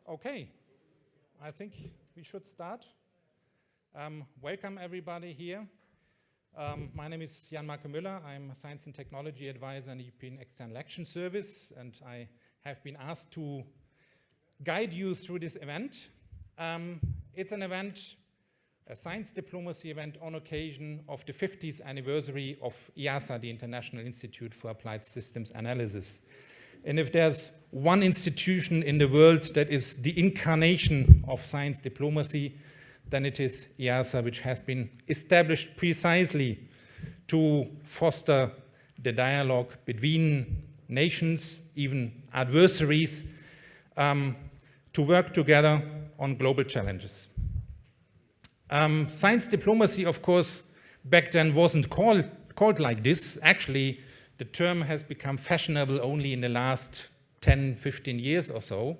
Okay, I think we should start. Welcome everybody here. My name is Jan-Marco Müller. I'm a Science and Technology Advisor in the European External Action Service, and I have been asked to guide you through this event. It's an event, a science diplomacy event on occasion of the 50th anniversary of IIASA, the International Institute for Applied Systems Analysis. And if there's one institution in the world that is the incarnation of science diplomacy, then it is IIASA, which has been established precisely to foster the dialogue between nations, even adversaries, to work together on global challenges. Science diplomacy, of course, back then wasn't called like this. Actually, the term has become fashionable only in the last 10, 15 years or so.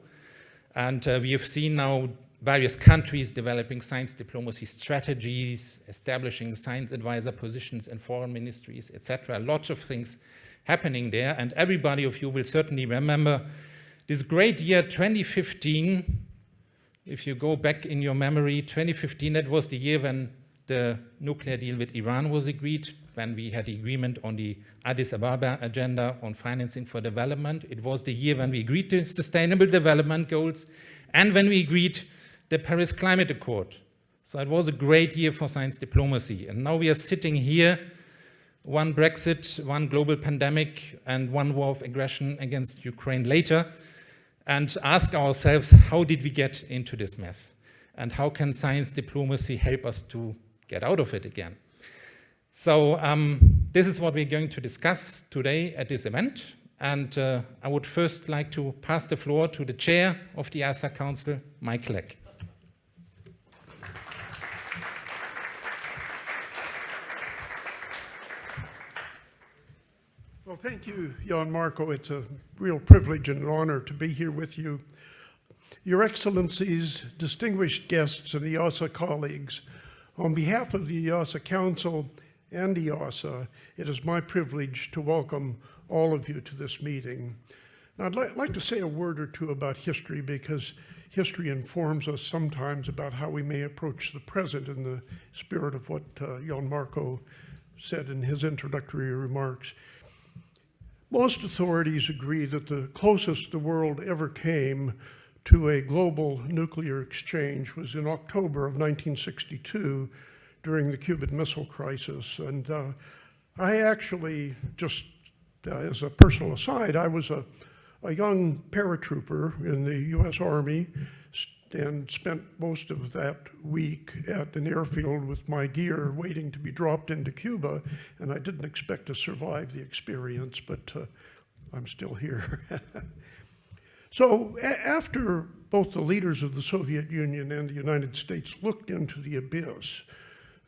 And we have seen now various countries developing science diplomacy strategies, establishing science advisor positions in foreign ministries, etc. Lots of things happening there. And everybody of you will certainly remember this great year 2015. If you go back in your memory, 2015, that was the year when the nuclear deal with Iran was agreed, when we had agreement on the Addis Ababa agenda on financing for development. It was the year when we agreed to Sustainable Development Goals and when we agreed the Paris Climate Accord. So it was a great year for science diplomacy. And now we are sitting here, one Brexit, one global pandemic, and one war of aggression against Ukraine later, and ask ourselves, how did we get into this mess? And how can science diplomacy help us to get out of it again? So this is what we're going to discuss today at this event. And I would first like to pass the floor to the chair of the IIASA Council, Mike Clegg. Well, thank you, Jan-Marco. It's a real privilege and an honor to be here with you. Your Excellencies, distinguished guests, and IIASA colleagues, on behalf of the IIASA Council and IIASA, it is my privilege to welcome all of you to this meeting. Now, I'd like to say a word or two about history, because history informs us sometimes about how we may approach the present in the spirit of what Jan-Marco said in his introductory remarks. Most authorities agree that the closest the world ever came to a global nuclear exchange was in October of 1962 during the Cuban Missile Crisis. And I actually, just as a personal aside, I was a young paratrooper in the US Army and spent most of that week at an airfield with my gear waiting to be dropped into Cuba, and I didn't expect to survive the experience, but I'm still here. So after both the leaders of the Soviet Union and the United States looked into the abyss,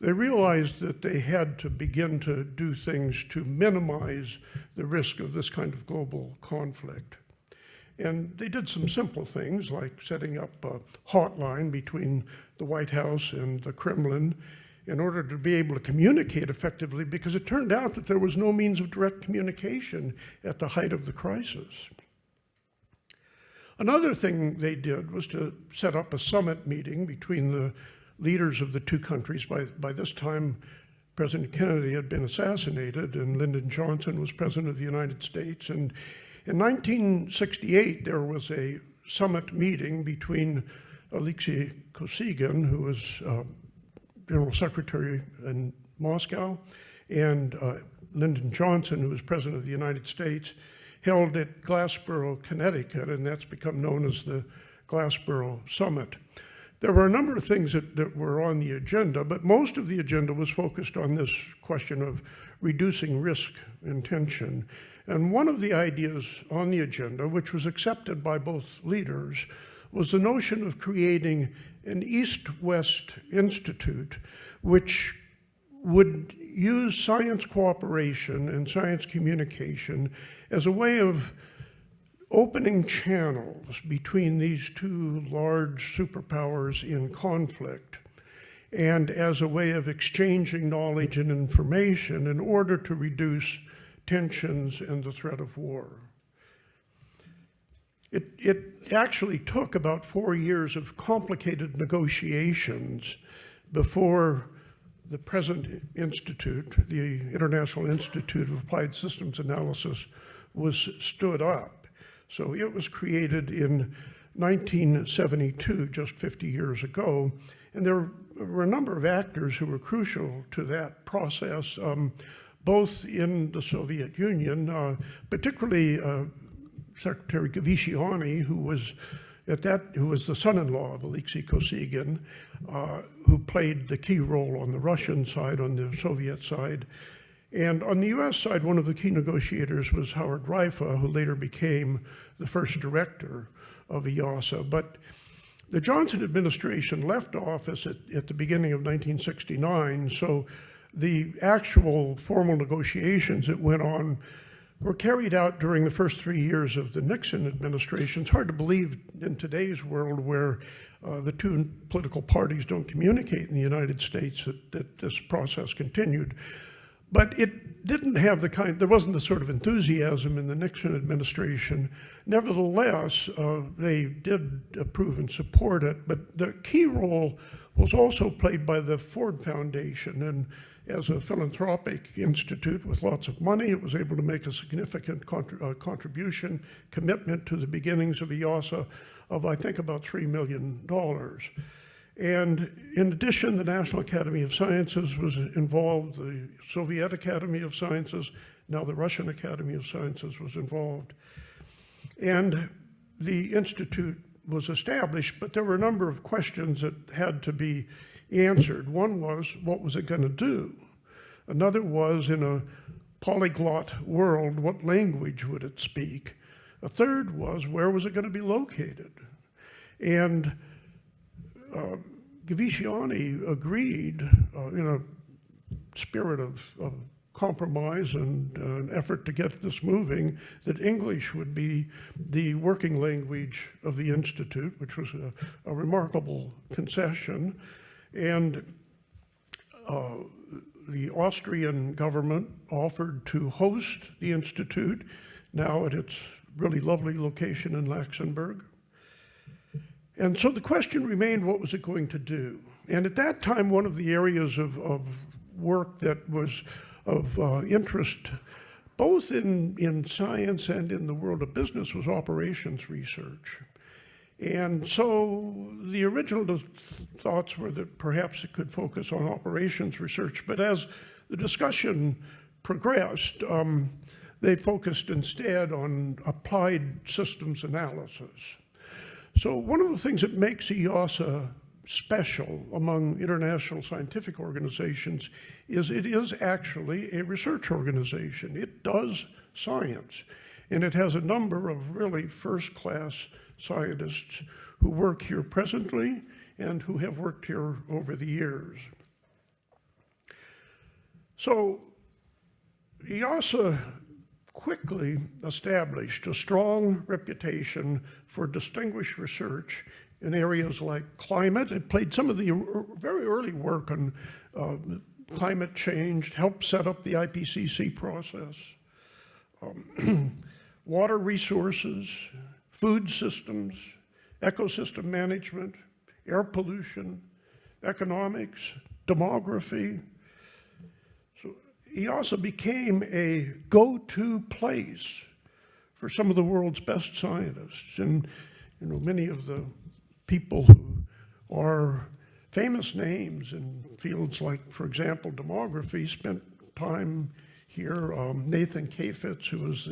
they realized that they had to begin to do things to minimize the risk of this kind of global conflict. And they did some simple things like setting up a hotline between the White House and the Kremlin in order to be able to communicate effectively, because it turned out that there was no means of direct communication at the height of the crisis. Another thing they did was to set up a summit meeting between the leaders of the two countries. By this time, President Kennedy had been assassinated and Lyndon Johnson was president of the United States. And in 1968, there was a summit meeting between Alexei Kosygin, who was General Secretary in Moscow, and Lyndon Johnson, who was president of the United States, held at Glassboro, Connecticut, and that's become known as the Glassboro Summit. There were a number of things that were on the agenda, but most of the agenda was focused on this question of reducing risk and tension. And one of the ideas on the agenda, which was accepted by both leaders, was the notion of creating an East-West Institute, which would use science cooperation and science communication as a way of opening channels between these two large superpowers in conflict, and as a way of exchanging knowledge and information in order to reduce tensions and the threat of war. It actually took about 4 years of complicated negotiations before the present institute, the International Institute of Applied Systems Analysis, was stood up. So it was created in 1972, just 50 years ago, and there were a number of actors who were crucial to that process, both in the Soviet Union, particularly Secretary Gvishiani, who was the son-in-law of Alexei Kosygin, who played the key role on the Russian side, on the Soviet side. And on the US side, one of the key negotiators was Howard Reifa, who later became the first director of IIASA. But the Johnson administration left office at the beginning of 1969, so the actual formal negotiations that went on were carried out during the first 3 years of the Nixon administration. It's hard to believe in today's world where the two political parties don't communicate in the United States that this process continued. But it didn't have there wasn't the sort of enthusiasm in the Nixon administration. Nevertheless, they did approve and support it, but the key role was also played by the Ford Foundation. And as a philanthropic institute with lots of money, it was able to make a significant contribution, commitment to the beginnings of IIASA of, I think, about $3 million. And in addition, the National Academy of Sciences was involved, the Soviet Academy of Sciences, now the Russian Academy of Sciences was involved. And the institute was established, but there were a number of questions that had to be answered. One was, what was it going to do? Another was, in a polyglot world, what language would it speak? A third was, where was it going to be located? And Gvishiani agreed in a spirit of compromise and an effort to get this moving that English would be the working language of the Institute, which was a remarkable concession. And the Austrian government offered to host the Institute, now at its really lovely location in Luxembourg. And so the question remained, what was it going to do? And at that time, one of the areas of work that was of interest, both in science and in the world of business, was operations research. And so the original thoughts were that perhaps it could focus on operations research, but as the discussion progressed, they focused instead on applied systems analysis. So one of the things that makes IIASA special among international scientific organizations is it is actually a research organization. It does science, and it has a number of really first-class scientists who work here presently and who have worked here over the years. So IIASA quickly established a strong reputation for distinguished research in areas like climate. It played some of the very early work on climate change, helped set up the IPCC process, water resources, food systems, ecosystem management, air pollution, economics, demography. So IIASA became a go-to place for some of the world's best scientists. And many of the people who are famous names in fields like, for example, demography, spent time here. Nathan Kafetz, who was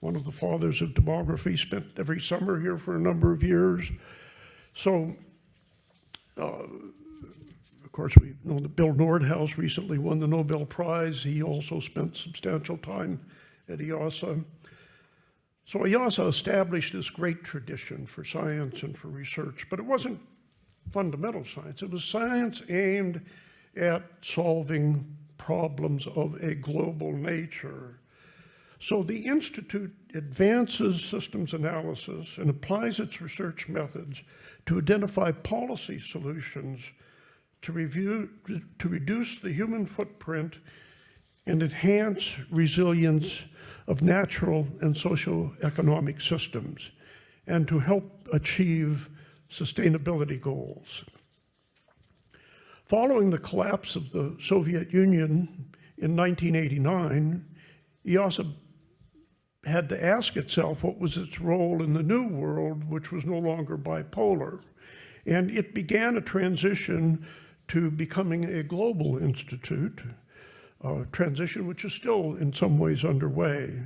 one of the fathers of demography, spent every summer here for a number of years. So, of course, we know that Bill Nordhaus recently won the Nobel Prize. He also spent substantial time at IIASA. So IIASA established this great tradition for science and for research, but it wasn't fundamental science. It was science aimed at solving problems of a global nature. So the Institute advances systems analysis and applies its research methods to identify policy solutions to reduce the human footprint and enhance resilience of natural and socio-economic systems. and to help achieve sustainability goals. Following the collapse of the Soviet Union in 1989, EEASA had to ask itself what was its role in the new world, which was no longer bipolar. And it began a transition to becoming a global institute, a transition which is still in some ways underway.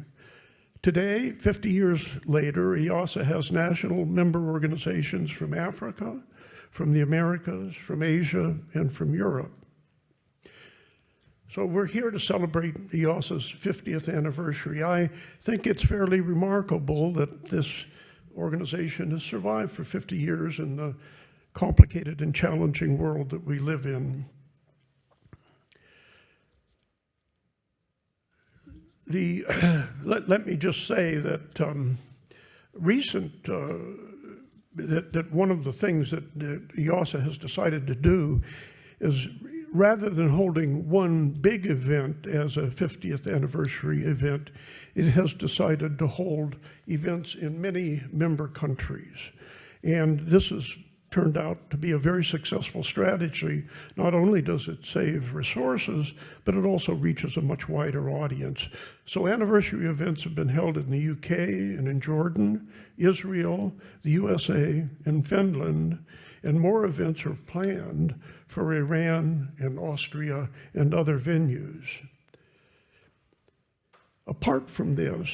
Today, 50 years later, EEASA has national member organizations from Africa, from the Americas, from Asia, and from Europe. So we're here to celebrate EEASA's 50th anniversary. I think it's fairly remarkable that this organization has survived for 50 years in the complicated and challenging world that we live in. Let me just say that that one of the things that EEASA has decided to do is, rather than holding one big event as a 50th anniversary event, it has decided to hold events in many member countries. And this has turned out to be a very successful strategy. Not only does it save resources, but it also reaches a much wider audience. So anniversary events have been held in the UK and in Jordan, Israel, the USA, and Finland, and more events are planned for Iran and Austria and other venues. Apart from this,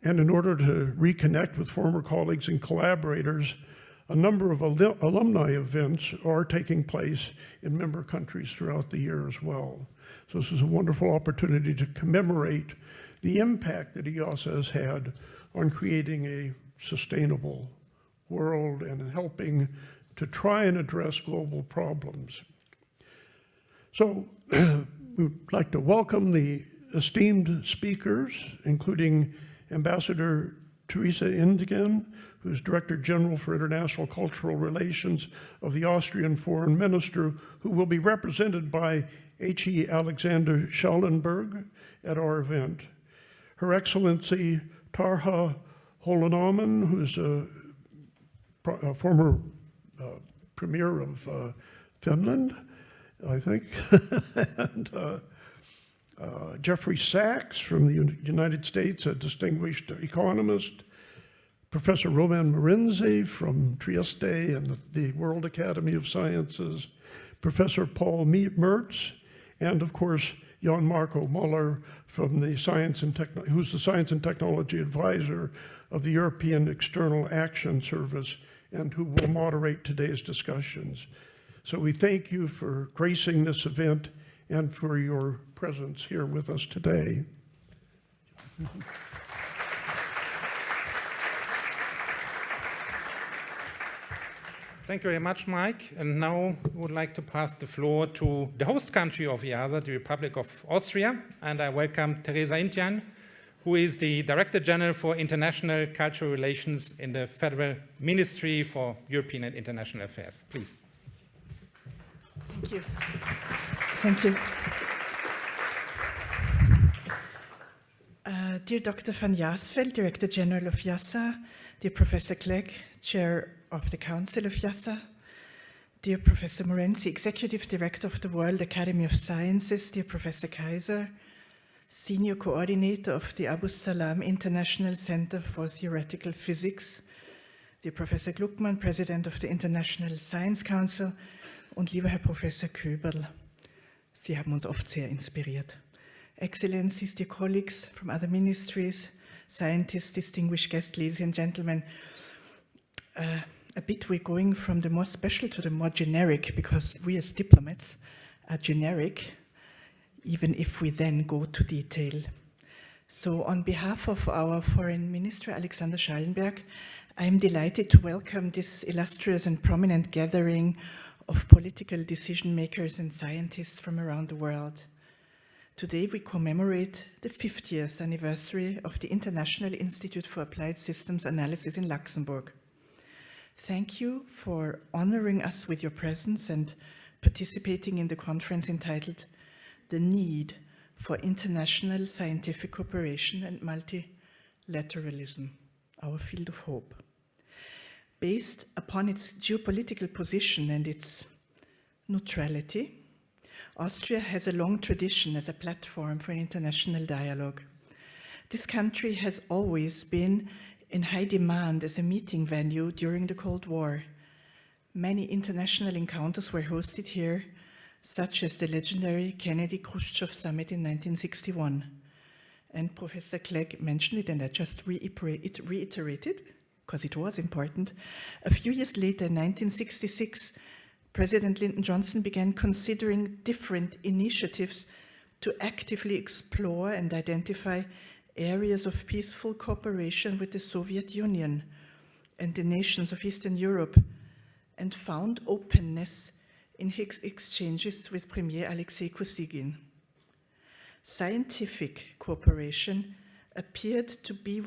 and in order to reconnect with former colleagues and collaborators, a number of alumni events are taking place in member countries throughout the year as well. So this is a wonderful opportunity to commemorate the impact that EEASA has had on creating a sustainable world and helping to try and address global problems. So we'd like to welcome the esteemed speakers, including Ambassador Teresa Indjein, who's Director General for International Cultural Relations of the Austrian Foreign Minister, who will be represented by H.E. Alexander Schallenberg at our event. Her Excellency Tarja Halonen, who's a former Premier of Finland, I think, and Jeffrey Sachs from the United States, a distinguished economist, Professor Romain Murenzi from Trieste and the World Academy of Sciences, Professor Paul Meerts, and of course, Jan-Marco Mueller from the who's the Science and Technology Advisor of the European External Action Service and who will moderate today's discussions. So we thank you for gracing this event and for your presence here with us today. Thank you very much, Mike. And now I would like to pass the floor to the host country of EEASA, the Republic of Austria. And I welcome Teresa Indjein, who is the Director General for International Cultural Relations in the Federal Ministry for European and International Affairs. Please. Thank you. Thank you. Dear Dr. van Jaarsveld, Director General of IIASA, dear Professor Clegg, Chair of the Council of IIASA, dear Professor Murenzi, Executive Director of the World Academy of Sciences, dear Professor Kaiser, Senior Coordinator of the Abu Salam International Center for Theoretical Physics, dear Professor Gluckman, President of the International Science Council, und lieber Herr Professor Koeberl, Sie haben uns oft sehr inspiriert. Excellencies, dear colleagues from other ministries, scientists, distinguished guests, ladies and gentlemen, a bit we're going from the more special to the more generic, because we as diplomats are generic, even if we then go to detail. So on behalf of our Foreign Minister, Alexander Schallenberg, I'm delighted to welcome this illustrious and prominent gathering of political decision makers and scientists from around the world. Today we commemorate the 50th anniversary of the International Institute for Applied Systems Analysis in Luxembourg. Thank you for honoring us with your presence and participating in the conference entitled The Need for International Scientific Cooperation and Multilateralism, Our Field of Hope. Based upon its geopolitical position and its neutrality, Austria has a long tradition as a platform for international dialogue. This country has always been in high demand as a meeting venue during the Cold War. Many international encounters were hosted here, such as the legendary Kennedy-Khrushchev summit in 1961. And Professor Clegg mentioned it, and I just reiterated, because it was important. A few years later, in 1966, President Lyndon Johnson began considering different initiatives to actively explore and identify areas of peaceful cooperation with the Soviet Union and the nations of Eastern Europe, and found openness in his exchanges with Premier Alexei Kosygin. Scientific cooperation appeared to be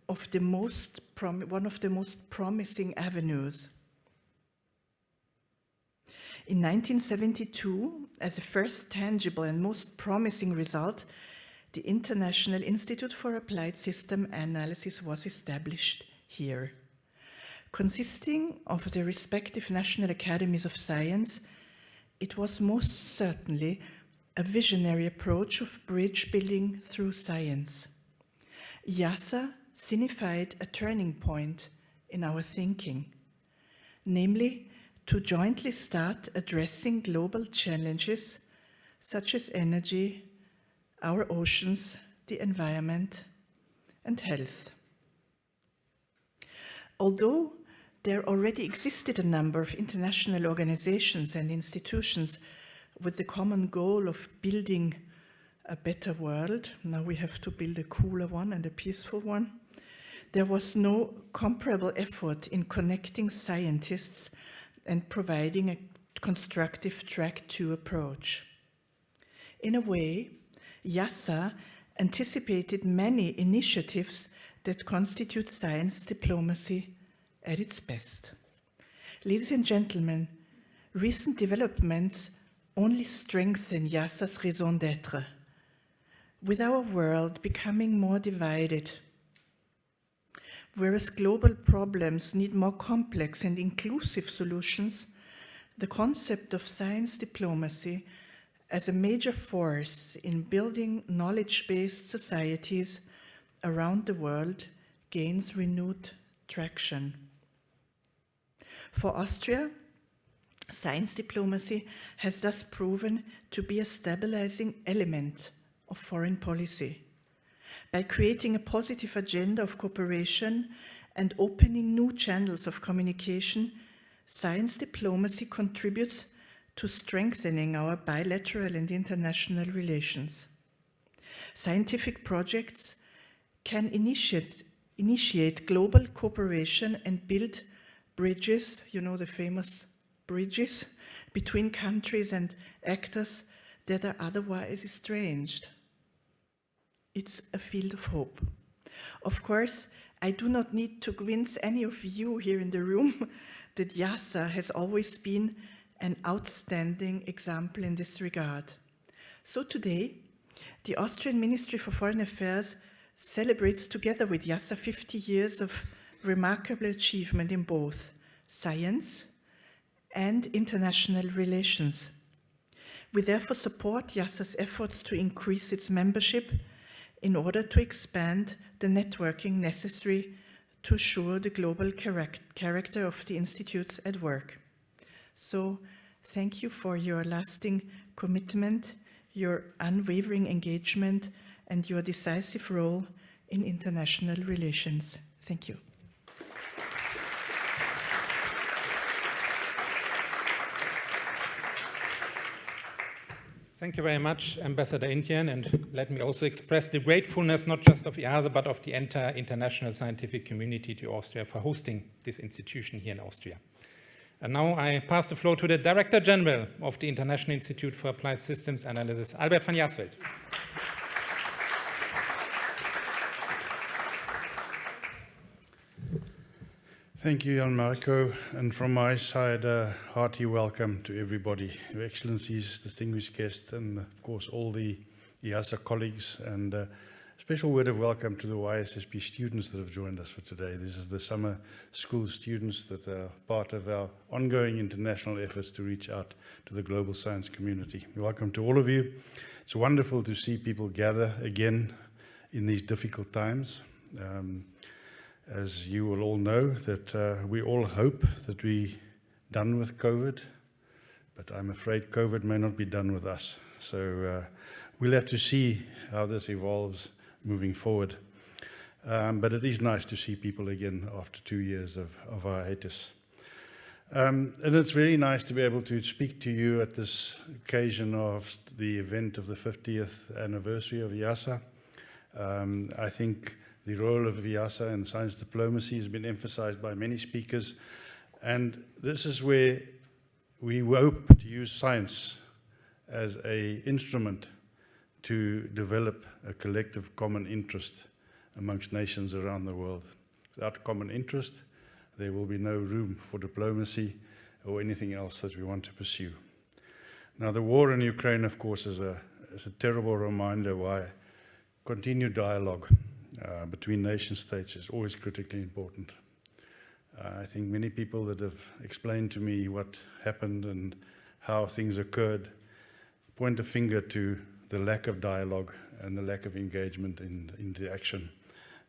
one of the most promising avenues. In 1972, as a first tangible and most promising result, the International Institute for Applied System Analysis was established here. Consisting of the respective national academies of science, it was most certainly a visionary approach of bridge building through science. IIASA signified a turning point in our thinking, namely to jointly start addressing global challenges such as energy, our oceans, the environment, and health. Although there already existed a number of international organizations and institutions with the common goal of building a better world, now we have to build a cooler one and a peaceful one, there was no comparable effort in connecting scientists and providing a constructive track 2 approach. In a way, IIASA anticipated many initiatives that constitute science diplomacy at its best. Ladies and gentlemen, recent developments only strengthen IIASA's raison d'être. With our world becoming more divided, whereas global problems need more complex and inclusive solutions, the concept of science diplomacy as a major force in building knowledge-based societies around the world gains renewed traction. For Austria, science diplomacy has thus proven to be a stabilizing element of foreign policy. By creating a positive agenda of cooperation and opening new channels of communication, science diplomacy contributes to strengthening our bilateral and international relations. Scientific projects can initiate global cooperation and build bridges, you know, the famous bridges, between countries and actors that are otherwise estranged. It's a field of hope. Of course, I do not need to convince any of you here in the room that IIASA has always been an outstanding example in this regard. So today, the Austrian Ministry for Foreign Affairs celebrates together with IIASA 50 years of remarkable achievement in both science and international relations. We therefore support IIASA's efforts to increase its membership in order to expand the networking necessary to assure the global character of the institutes at work. So, thank you for your lasting commitment, your unwavering engagement, and your decisive role in international relations. Thank you. Thank you very much, Ambassador Indjein, and let me also express the gratefulness not just of IIASA but of the entire international scientific community to Austria for hosting this institution here in Austria. And now I pass the floor to the Director General of the International Institute for Applied Systems Analysis, Albert van Jaarsveld. Thank you, Jan Marco, and from my side, a hearty welcome to everybody, Your Excellencies, distinguished guests, and of course all the IIASA colleagues, and special word of welcome to the YSSP students that have joined us for today. This is the summer school students that are part of our ongoing international efforts to reach out to the global science community. Welcome to all of you. It's wonderful to see people gather again in these difficult times. As you will all know, that we all hope that we're done with COVID, but I'm afraid COVID may not be done with us. So we'll have to see how this evolves moving forward. But it is nice to see people again after 2 years of hiatus. And it's really nice to be able to speak to you at this occasion of the event of the 50th anniversary of IIASA. I think the role of IIASA in science diplomacy has been emphasized by many speakers. And this is where we hope to use science as an instrument to develop a collective common interest amongst nations around the world. Without common interest, there will be no room for diplomacy or anything else that we want to pursue. Now, the war in Ukraine, of course, is a terrible reminder why continued dialogue between nation states is always critically important. I think many people that have explained to me what happened and how things occurred point a finger to the lack of dialogue and the lack of engagement in interaction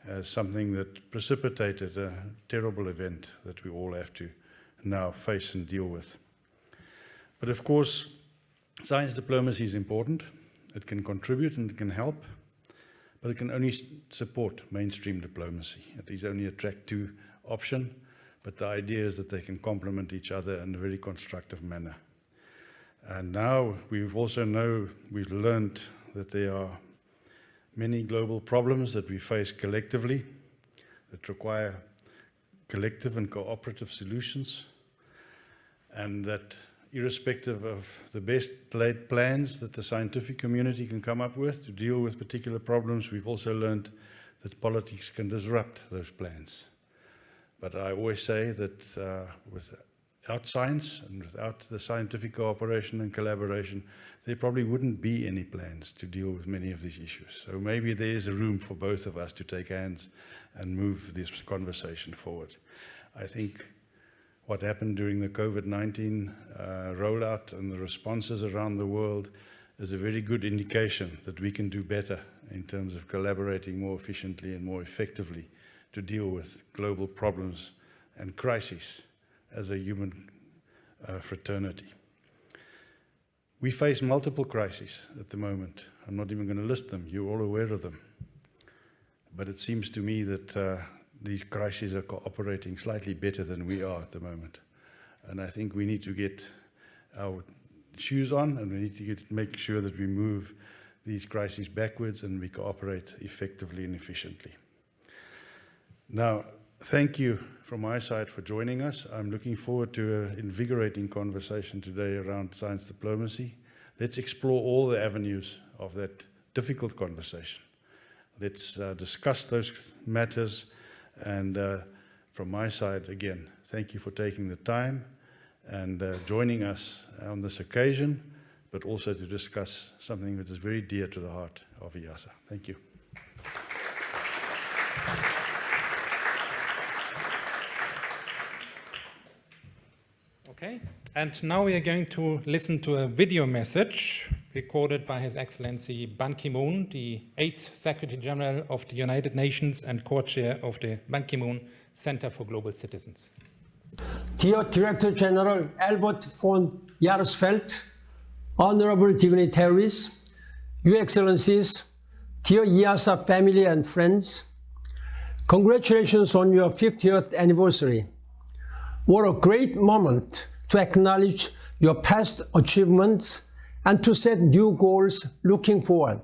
as something that precipitated a terrible event that we all have to now face and deal with. But of course, science diplomacy is important. It can contribute and it can help, but it can only support mainstream diplomacy. It is only a track 2 option, but the idea is that they can complement each other in a very constructive manner. And now we've learned that there are many global problems that we face collectively that require collective and cooperative solutions, and that irrespective of the best laid plans that the scientific community can come up with to deal with particular problems, we've also learned that politics can disrupt those plans. But I always say that without science and without the scientific cooperation and collaboration, there probably wouldn't be any plans to deal with many of these issues. So maybe there is a room for both of us to take hands and move this conversation forward. I think what happened during the COVID-19 rollout and the responses around the world is a very good indication that we can do better in terms of collaborating more efficiently and more effectively to deal with global problems and crises as a human fraternity. We face multiple crises at the moment. I'm not even going to list them. You're all aware of them. But it seems to me that these crises are cooperating slightly better than we are at the moment. And I think we need to get our shoes on, and we need to make sure that we move these crises backwards and we cooperate effectively and efficiently. Now, thank you from my side for joining us. I'm looking forward to an invigorating conversation today around science diplomacy. Let's explore all the avenues of that difficult conversation. Let's discuss those matters. And from my side, again, thank you for taking the time and joining us on this occasion, but also to discuss something that is very dear to the heart of IIASA. Thank you. Okay, and now we are going to listen to a video message recorded by His Excellency Ban Ki-moon, the 8th Secretary General of the United Nations and co-chair of the Ban Ki-moon Center for Global Citizens. Dear Director General Albert von Jaarsveld, honorable dignitaries, Your Excellencies, dear IIASA family and friends, congratulations on your 50th anniversary. What a great moment to acknowledge your past achievements and to set new goals looking forward.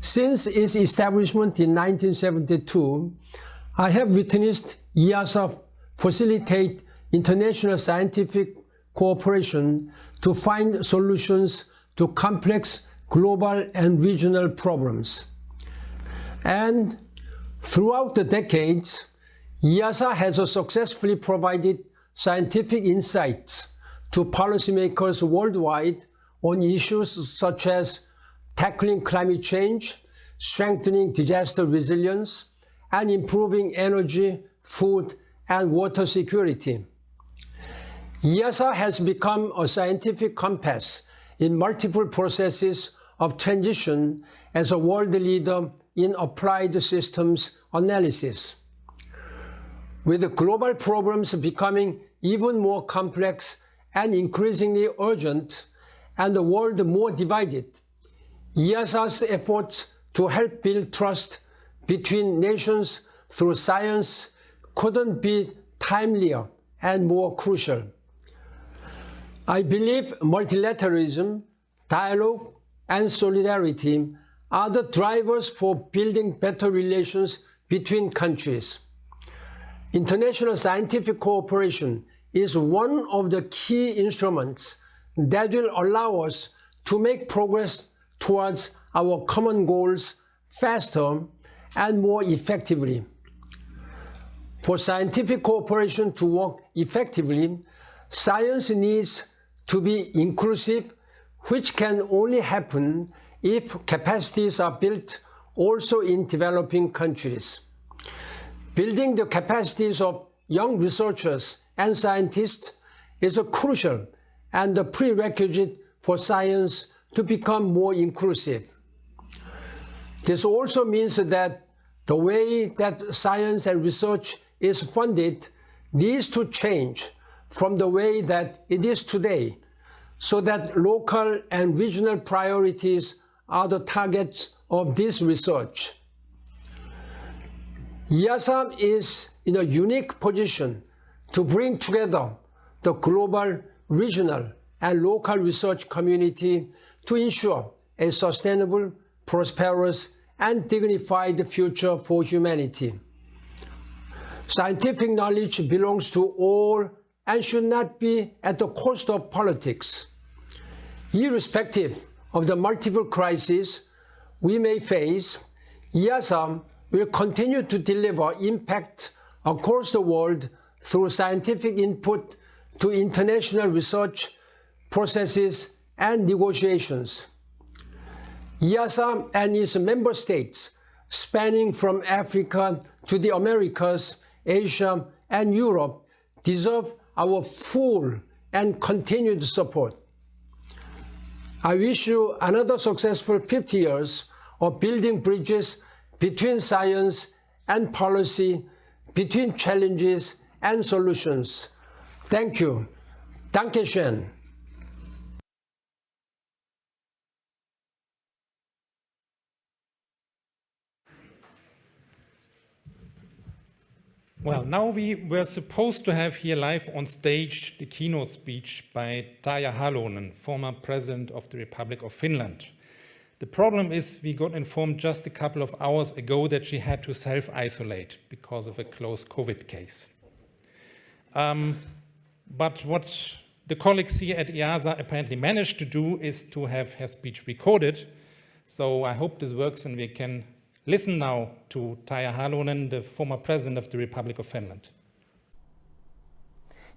Since its establishment in 1972, I have witnessed IIASA facilitate international scientific cooperation to find solutions to complex global and regional problems. And throughout the decades, IIASA has successfully provided scientific insights to policymakers worldwide on issues such as tackling climate change, strengthening disaster resilience, and improving energy, food, and water security. IIASA has become a scientific compass in multiple processes of transition as a world leader in applied systems analysis. With the global problems becoming even more complex and increasingly urgent, and the world more divided, IIASA's efforts to help build trust between nations through science couldn't be timelier and more crucial. I believe multilateralism, dialogue, and solidarity are the drivers for building better relations between countries. International scientific cooperation is one of the key instruments that will allow us to make progress towards our common goals faster and more effectively. For scientific cooperation to work effectively, science needs to be inclusive, which can only happen if capacities are built also in developing countries. Building the capacities of young researchers and scientists is a crucial and a prerequisite for science to become more inclusive. This also means that the way that science and research is funded needs to change from the way that it is today, so that local and regional priorities are the targets of this research. IIASA is in a unique position to bring together the global, regional, and local research community to ensure a sustainable, prosperous, and dignified future for humanity. Scientific knowledge belongs to all and should not be at the cost of politics. Irrespective of the multiple crises we may face, IIASA will continue to deliver impact across the world through scientific input to international research processes and negotiations. IIASA and its member states, spanning from Africa to the Americas, Asia, and Europe, deserve our full and continued support. I wish you another successful 50 years of building bridges between science and policy, between challenges and solutions. Thank you. Danke schön. Well, now we were supposed to have here live on stage the keynote speech by Tarja Halonen, former president of the Republic of Finland. The problem is we got informed just a couple of hours ago that she had to self-isolate because of a close COVID case. But what the colleagues here at IIASA apparently managed to do is to have her speech recorded. So I hope this works and we can listen now to Tarja Halonen, the former president of the Republic of Finland.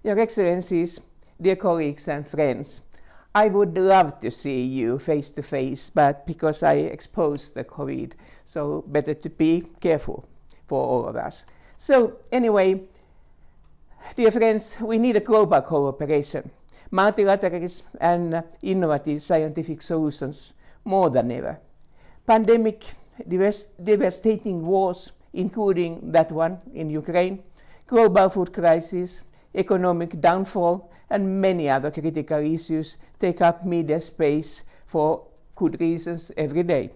Your Excellencies, dear colleagues and friends, I would love to see you face to face, but because I exposed the COVID, so better to be careful for all of us. So anyway, dear friends, we need a global cooperation, multilateralism and innovative scientific solutions more than ever. Pandemic, devastating wars, including that one in Ukraine, global food crisis, economic downfall, and many other critical issues take up media space for good reasons every day.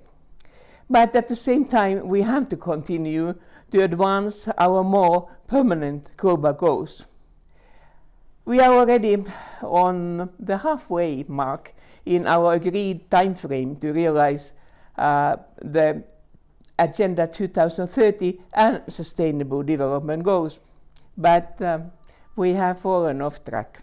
But at the same time, we have to continue to advance our more permanent global goals. We are already on the halfway mark in our agreed time frame to realize the Agenda 2030 and Sustainable Development Goals, but we have fallen off track.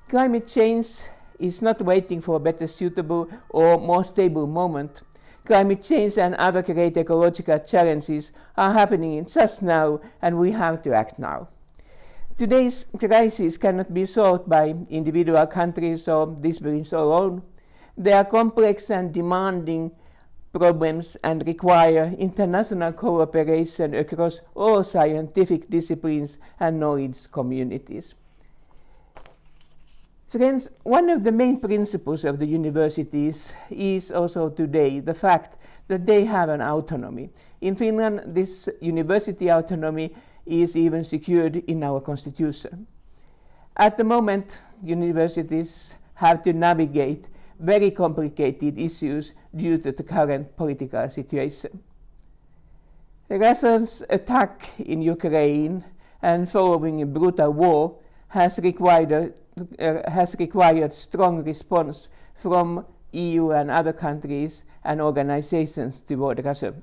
Climate change is not waiting for a better suitable or more stable moment. Climate change and other great ecological challenges are happening just now, and we have to act now. Today's crisis cannot be solved by individual countries or disciplines alone. They are complex and demanding problems and require international cooperation across all scientific disciplines and knowledge communities. So hence, one of the main principles of the universities is also today the fact that they have an autonomy. In Finland, this university autonomy is even secured in our constitution. At the moment, universities have to navigate very complicated issues due to the current political situation. Russia's attack in Ukraine and following a brutal war has required strong response from EU and other countries and organizations toward Russia.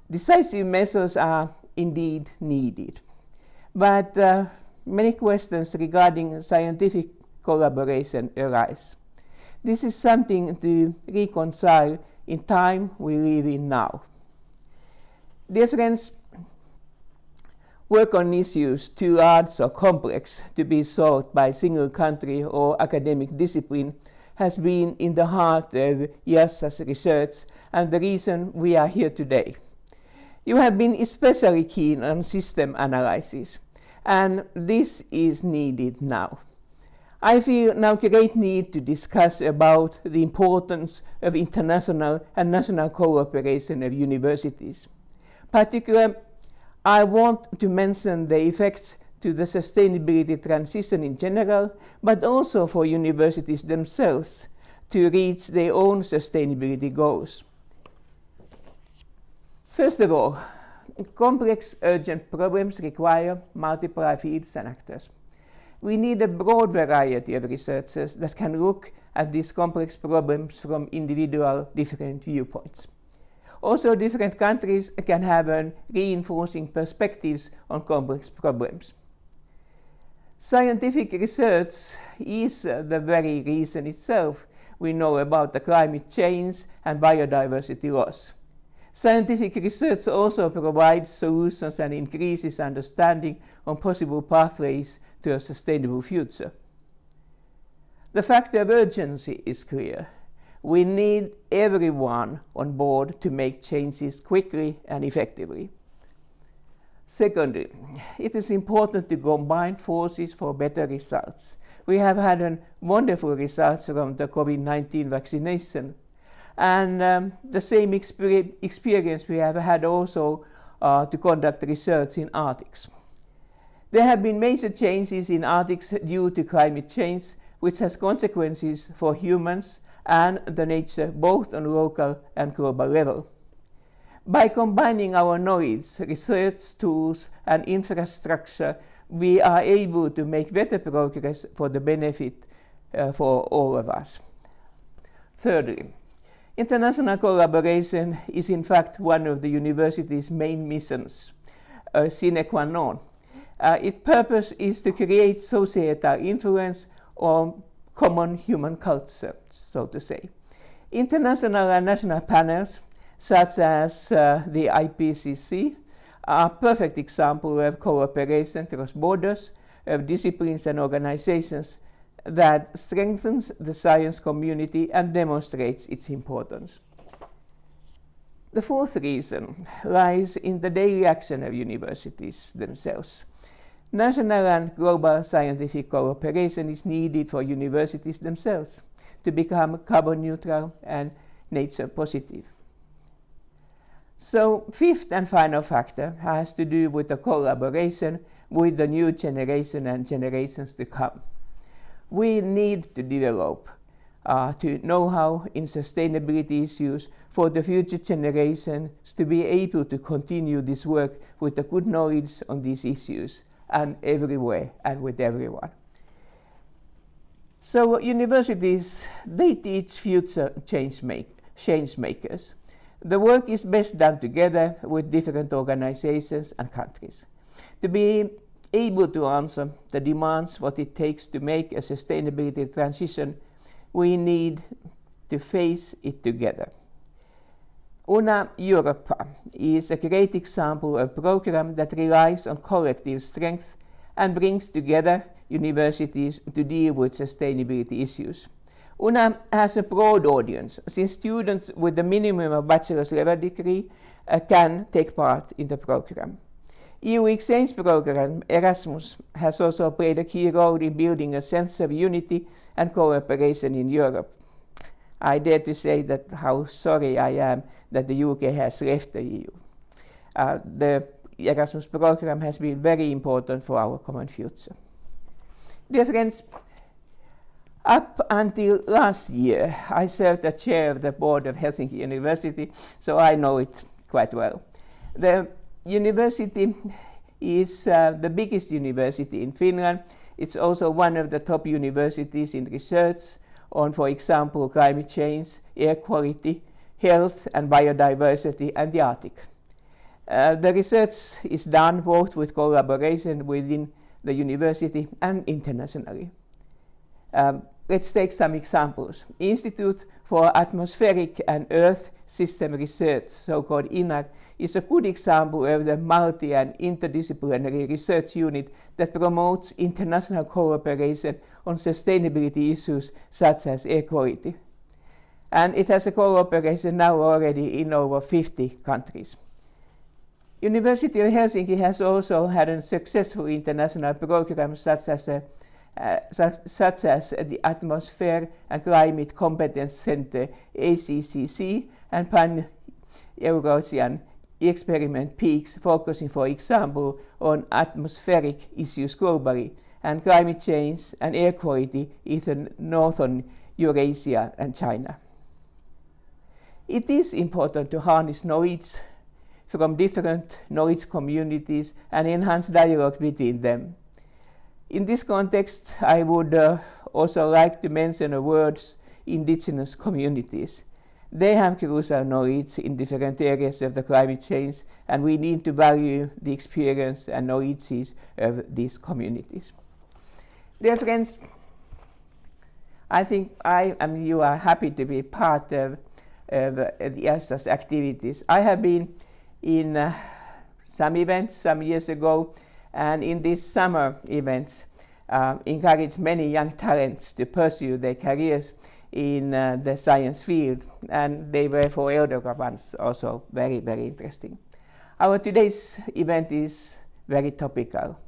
Decisive measures are indeed needed, but many questions regarding scientific collaboration arise. This is something to reconcile in time we live in now. Dear friends, work on issues too large or complex to be solved by a single country or academic discipline has been in the heart of IIASA's research and the reason we are here today. You have been especially keen on system analysis, and this is needed now. I feel now great need to discuss about the importance of international and national cooperation of universities. Particularly, I want to mention the effects to the sustainability transition in general, but also for universities themselves to reach their own sustainability goals. First of all, complex urgent problems require multiple fields and actors. We need a broad variety of researchers that can look at these complex problems from individual different viewpoints. Also, different countries can have reinforcing perspectives on complex problems. Scientific research is the very reason itself we know about the climate change and biodiversity loss. Scientific research also provides solutions and increases understanding on possible pathways to a sustainable future. The factor of urgency is clear. We need everyone on board to make changes quickly and effectively. Secondly, it is important to combine forces for better results. We have had wonderful results from the COVID-19 vaccination, and the same experience we have had also to conduct research in Arctics. There have been major changes in Arctics due to climate change, which has consequences for humans and the nature both on local and global level. By combining our knowledge, research tools and infrastructure, we are able to make better progress for the benefit for all of us. Thirdly, international collaboration is in fact one of the university's main missions, sine qua non. Its purpose is to create societal influence on common human culture, so to say. International and national panels, such as the IPCC, are a perfect example of cooperation across borders, of disciplines and organizations that strengthens the science community and demonstrates its importance. The fourth reason lies in the daily action of universities themselves. National and global scientific cooperation is needed for universities themselves to become carbon neutral and nature positive. So, fifth and final factor has to do with the collaboration with the new generation and generations to come. We need to develop know-how in sustainability issues for the future generations to be able to continue this work with the good knowledge on these issues and everywhere and with everyone. So universities, they teach future change makers. The work is best done together with different organizations and countries. To be able to answer the demands what it takes to make a sustainability transition, we need to face it together. Una Europa is a great example of a program that relies on collective strength and brings together universities to deal with sustainability issues. UNA has a broad audience, since students with the minimum of bachelor's level degree can take part in the program. EU exchange program Erasmus has also played a key role in building a sense of unity and cooperation in Europe. I dare to say that how sorry I am that the UK has left the EU. The Erasmus program has been very important for our common future. Dear friends, up until last year, I served as chair of the board of Helsinki University, so I know it quite well. The university is the biggest university in Finland. It's also one of the top universities in research on, for example, climate change, air quality, health and biodiversity, and the Arctic. The research is done both with collaboration within the university and internationally. Let's take some examples. Institute for Atmospheric and Earth System Research, so-called INAR, is a good example of the multi- and interdisciplinary research unit that promotes international cooperation on sustainability issues such as air quality. And it has a cooperation now already in over 50 countries. University of Helsinki has also had a successful international program such as the Atmosphere and Climate Competence Center, ACCC, and Pan-Eurasian Experiment Peaks, focusing, for example, on atmospheric issues globally, and climate change and air quality in northern Eurasia and China. It is important to harness knowledge from different knowledge communities and enhance dialogue between them. In this context, I would also like to mention the words indigenous communities. They have crucial knowledge in different areas of the climate change, and we need to value the experience and knowledges of these communities. Dear friends, I think you are happy to be part of the IIASA's activities. I have been in some events some years ago, and in these summer events encourage many young talents to pursue their careers in the science field, and they were for elder ones also very, very interesting. Our today's event is very topical,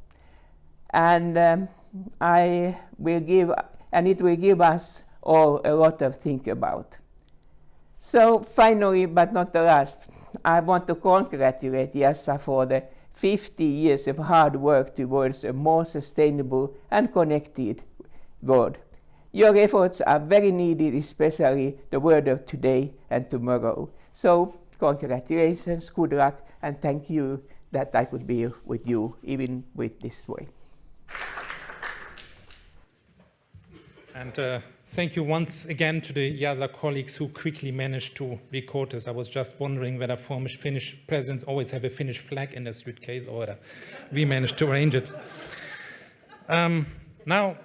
and it will give us all a lot of think about. So finally, but not the last, I want to congratulate IIASA for the 50 years of hard work towards a more sustainable and connected world. Your efforts are very needed, especially the world of today and tomorrow. So congratulations, good luck, and thank you that I could be with you even with this way. And thank you once again to the IIASA colleagues who quickly managed to record this. I was just wondering whether former Finnish presidents always have a Finnish flag in their suitcase, or whether we managed to arrange it. Now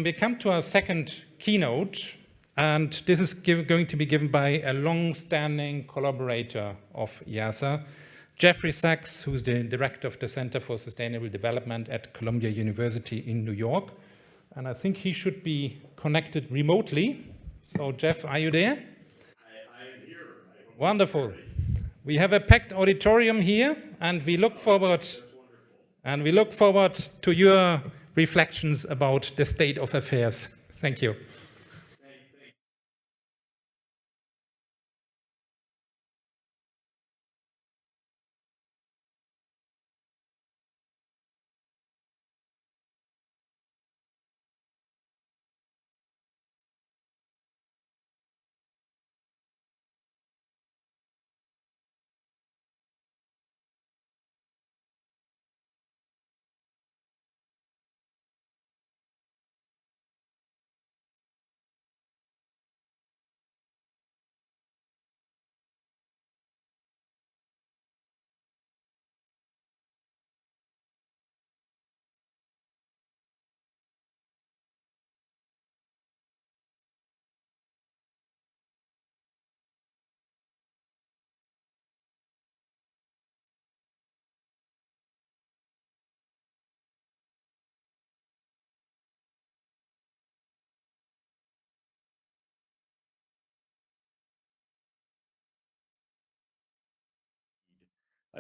we come to our second keynote, and this is going to be given by a long-standing collaborator of IIASA, Jeffrey Sachs, who's the director of the Center for Sustainable Development at Columbia University in New York. And I think he should be connected remotely. So, Jeff, are you there? I am here. Wonderful. We have a packed auditorium here, and we look forward to your reflections about the state of affairs. Thank you.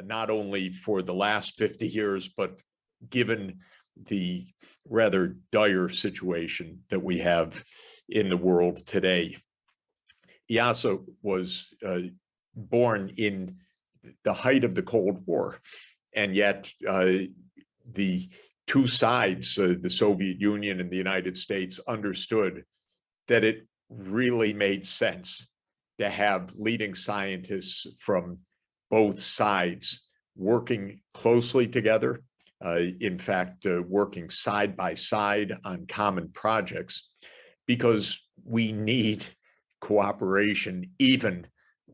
not only for the last 50 years, but given the rather dire situation that we have in the world today. IIASA was born in the height of the Cold War, and yet the two sides, the Soviet Union and the United States, understood that it really made sense to have leading scientists from both sides working closely together, in fact, working side by side on common projects, because we need cooperation even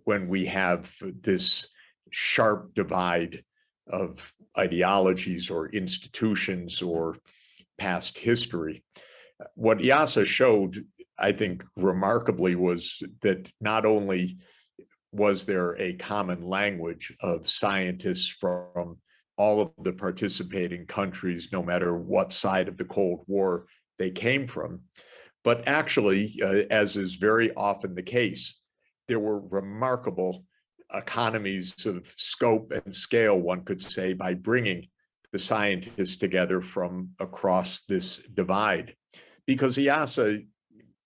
when we have this sharp divide of ideologies or institutions or past history. What IIASA showed, I think, remarkably, was that not only was there a common language of scientists from all of the participating countries, no matter what side of the Cold War they came from, but actually, as is very often the case, there were remarkable economies of scope and scale, one could say, by bringing the scientists together from across this divide. Because IIASA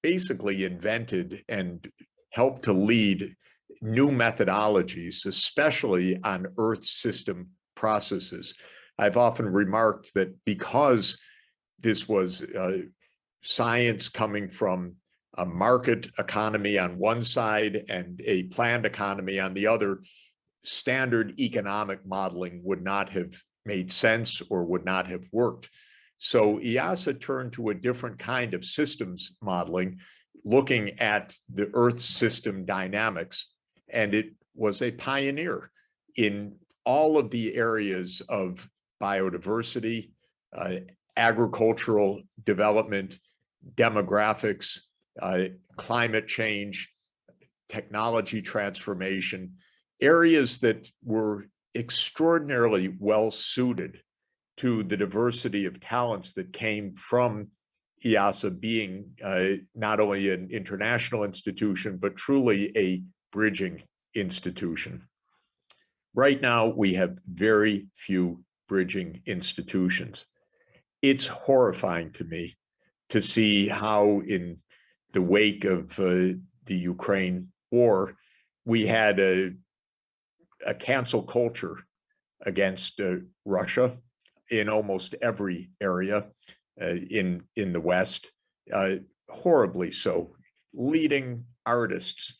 basically invented and helped to lead new methodologies, especially on Earth system processes. I've often remarked that because this was science coming from a market economy on one side and a planned economy on the other, standard economic modeling would not have made sense or would not have worked. So IIASA turned to a different kind of systems modeling, looking at the Earth system dynamics, and it was a pioneer in all of the areas of biodiversity, agricultural development, demographics, climate change, technology transformation, areas that were extraordinarily well suited to the diversity of talents that came from IIASA being not only an international institution, but truly a bridging institution. Right now, we have very few bridging institutions. It's horrifying to me to see how in the wake of the Ukraine war, we had a cancel culture against Russia in almost every area in the West, horribly so. Leading artists,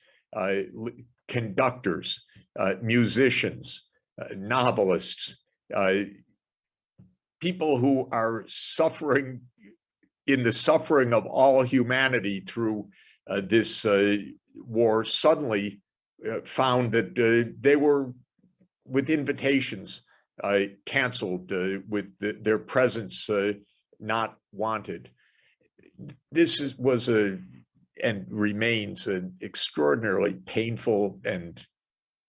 conductors, musicians, novelists, people who are suffering in the suffering of all humanity through this war, suddenly found that they were, with invitations, canceled, with their presence not wanted. This was and remains an extraordinarily painful and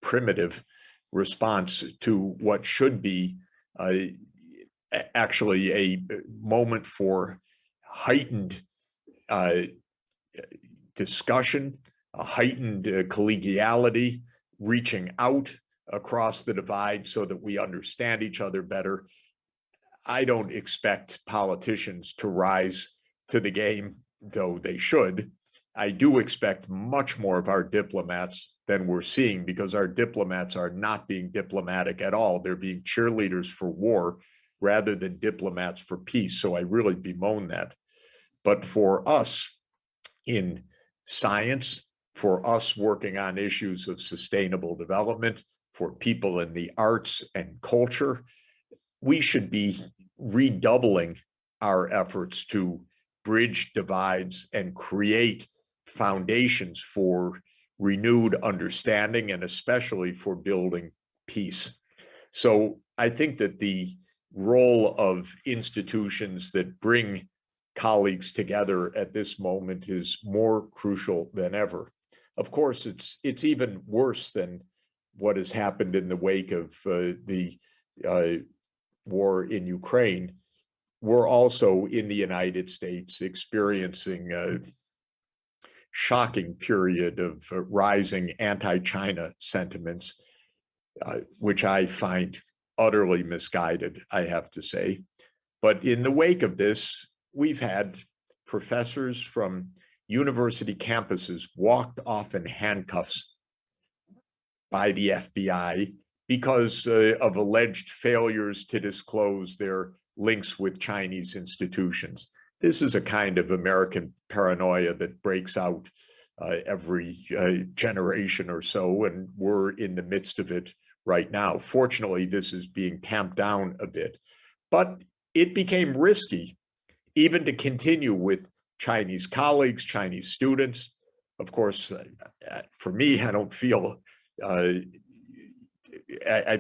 primitive response to what should be actually a moment for heightened discussion, a heightened collegiality, reaching out across the divide so that we understand each other better. I don't expect politicians to rise to the game, though they should. I do expect much more of our diplomats than we're seeing, because our diplomats are not being diplomatic at all. They're being cheerleaders for war rather than diplomats for peace. So I really bemoan that. But for us in science, for us working on issues of sustainable development, for people in the arts and culture, we should be redoubling our efforts to bridge divides and create foundations for renewed understanding, and especially for building peace. So I think that the role of institutions that bring colleagues together at this moment is more crucial than ever. Of course, it's even worse than what has happened in the wake of the war in Ukraine. We're also in the United States experiencing a shocking period of rising anti-China sentiments. which I find utterly misguided, I have to say. But in the wake of this, we've had professors from university campuses walked off in handcuffs by the FBI because of alleged failures to disclose their links with Chinese institutions. This is a kind of American paranoia that breaks out every generation or so, and we're in the midst of it right now. Fortunately, this is being tamped down a bit, but it became risky even to continue with Chinese colleagues, Chinese students. Of course, for me, I don't feel, I